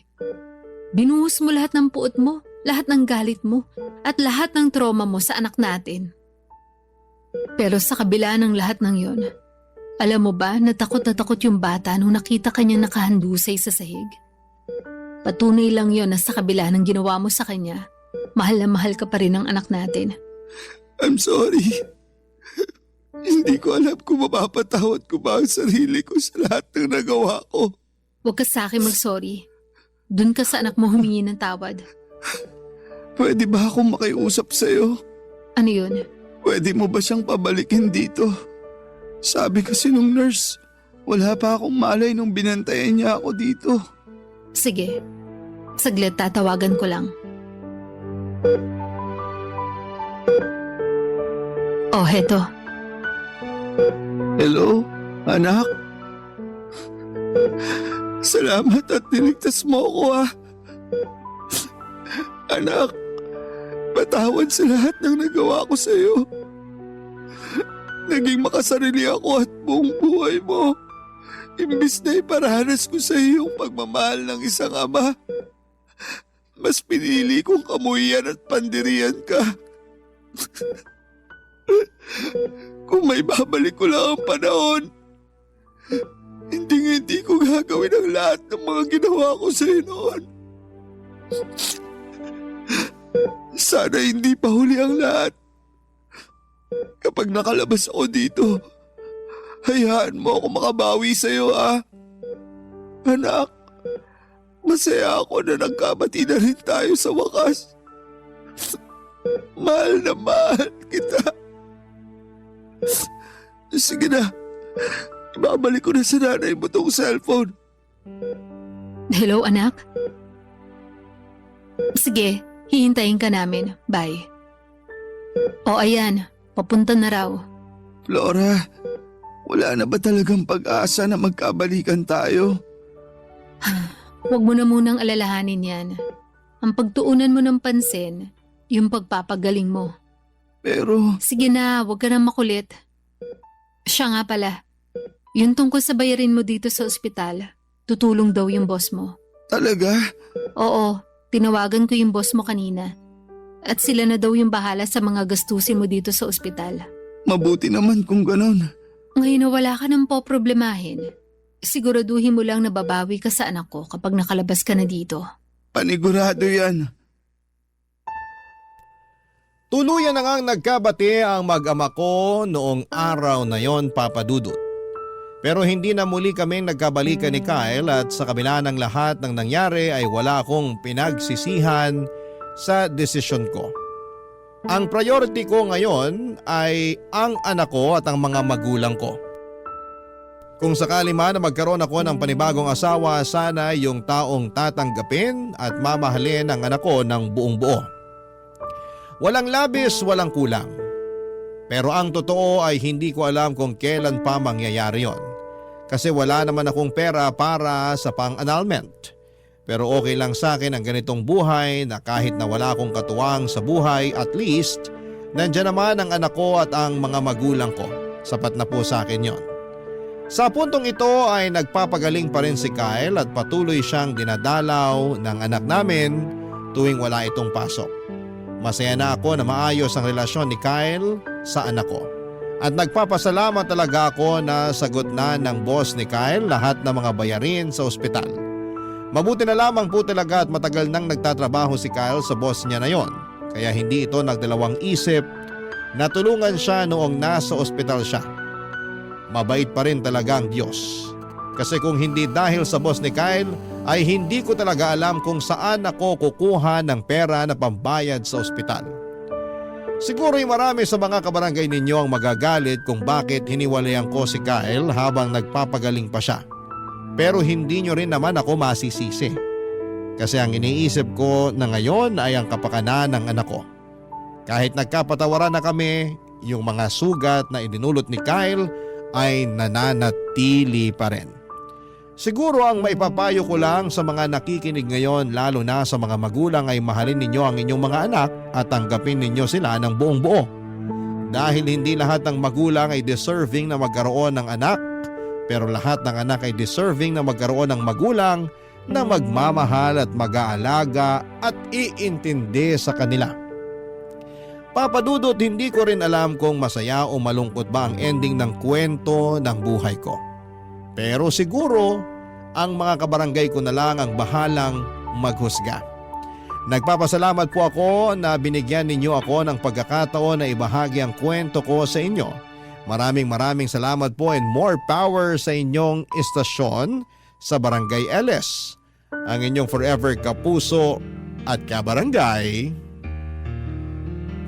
Binuhos mo lahat ng puot mo, lahat ng galit mo, at lahat ng trauma mo sa anak natin. Pero sa kabila ng lahat ng yon, alam mo ba na takot yung bata nung nakita kanyang nakahandusay sa sahig? Patunay lang yon na sa kabila ng ginawa mo sa kanya, mahal na mahal ka pa rin ng anak natin. I'm sorry. Hindi ko alam kung mapapatawad ko ba ang sarili ko sa lahat ng nagawa ko. Huwag ka sa akin mag-sorry. Doon ka sa anak mo humingi ng tawad. Pwede ba akong makiusap sa'yo? Ano yun? Pwede mo ba siyang pabalikin dito? Sabi kasi nung nurse, wala pa akong malay nung binantayan niya ako dito. Sige. Saglit, tatawagan ko lang. Oh, heto. Hello, anak? Salamat at niligtas mo ako Anak, patawad sa lahat ng nagawa ko sa iyo. Naging makasarili ako at buong buhay mo. Imbis na iparanas ko sa iyo yung pagmamahal ng isang ama, mas pinili kong kamuhian at pandirian ka. Kung may babalik ko lang ang panahon, hindi ko gagawin ang lahat ng mga ginawa ko sa'yo noon. Sana hindi pa huli ang lahat. Kapag nakalabas ako dito, hayaan mo ako makabawi sa'yo, ah. Anak, masaya ako na nagkamati na rin tayo sa wakas. Mahal na mahal kita. Sige na, ibabalik ko na sa nanay mo tong cellphone. Hello, anak? Sige, hihintayin ka namin. Bye. O ayan, papunta na raw. Flora, wala na ba talagang pag-asa na magkabalikan tayo? Huwag mo na munang alalahanin yan. Ang pagtuunan mo ng pansin, yung pagpapagaling mo. Pero, Sige na, huwag ka na makulit. Siya nga pala, yung tungkol sa bayarin mo dito sa ospital, tutulong daw yung boss mo. talaga? Oo, tinawagan ko yung boss mo kanina. At sila na daw yung bahala sa mga gastusin mo dito sa ospital. Mabuti naman kung ganon. Ngayon na wala ka nang poproblemahin, siguraduhin mo lang na babawi ka sa anak ko kapag nakalabas ka na dito. Panigurado yan. Tuluyan na ngang nagkabati ang mag-ama ko noong araw na yon, Papa Dudut. Pero hindi na muli kaming nagkabalikan ni Kyle at sa kabila ng lahat ng nangyari ay wala akong pinagsisihan sa desisyon ko. Ang priority ko ngayon ay ang anak ko at ang mga magulang ko. Kung sakali man na magkaroon ako ng panibagong asawa, sana yung taong tatanggapin at mamahalin ang anak ko ng buong buo. Walang labis, walang kulang. Pero ang totoo ay hindi ko alam kung kailan pa mangyayari yon. Kasi wala naman akong pera para sa pang-annulment. Pero okay lang sa akin ang ganitong buhay na kahit na wala akong katuwang sa buhay, at least nandiyan naman ang anak ko at ang mga magulang ko. Sapat na po sa akin yon. Sa puntong ito ay nagpapagaling pa rin si Kyle at patuloy siyang dinadalaw ng anak namin tuwing wala itong pasok. Masaya na ako na maayos ang relasyon ni Kyle sa anak ko. At nagpapasalamat talaga ako na sagot na ng boss ni Kyle lahat ng mga bayarin sa ospital. Mabuti na lamang po talaga at matagal nang nagtatrabaho si Kyle sa boss niya na yon. Kaya hindi ito nagdalawang isip na tulungan siya noong nasa ospital siya. Mabait pa rin talaga ang Diyos. Kasi kung hindi dahil sa boss ni Kyle, ay hindi ko talaga alam kung saan ako kukuha ng pera na pambayad sa ospital. Siguro'y marami sa mga kabarangay ninyo ang magagalit kung bakit hiniwalayan ko si Kyle habang nagpapagaling pa siya. Pero hindi nyo rin naman ako masisisi. Kasi ang iniisip ko na ngayon ay ang kapakanan ng anak ko. Kahit nagkapatawaran na kami, yung mga sugat na idinulot ni Kyle ay nananatili pa rin. Siguro ang maipapayo ko lang sa mga nakikinig ngayon, lalo na sa mga magulang, ay mahalin ninyo ang inyong mga anak at tanggapin ninyo sila ng buong buo. Dahil hindi lahat ng magulang ay deserving na magkaroon ng anak, pero lahat ng anak ay deserving na magkaroon ng magulang na magmamahal at mag-aalaga at iintindi sa kanila. Papa Dudut, hindi ko rin alam kung masaya o malungkot ba ang ending ng kwento ng buhay ko. Pero siguro, ang mga kabarangay ko na lang ang bahalang maghusga. Nagpapasalamat po ako na binigyan ninyo ako ng pagkakataon na ibahagi ang kwento ko sa inyo. Maraming salamat po and more power sa inyong istasyon sa Barangay LS. Ang inyong forever kapuso at kabarangay,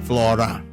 Flora.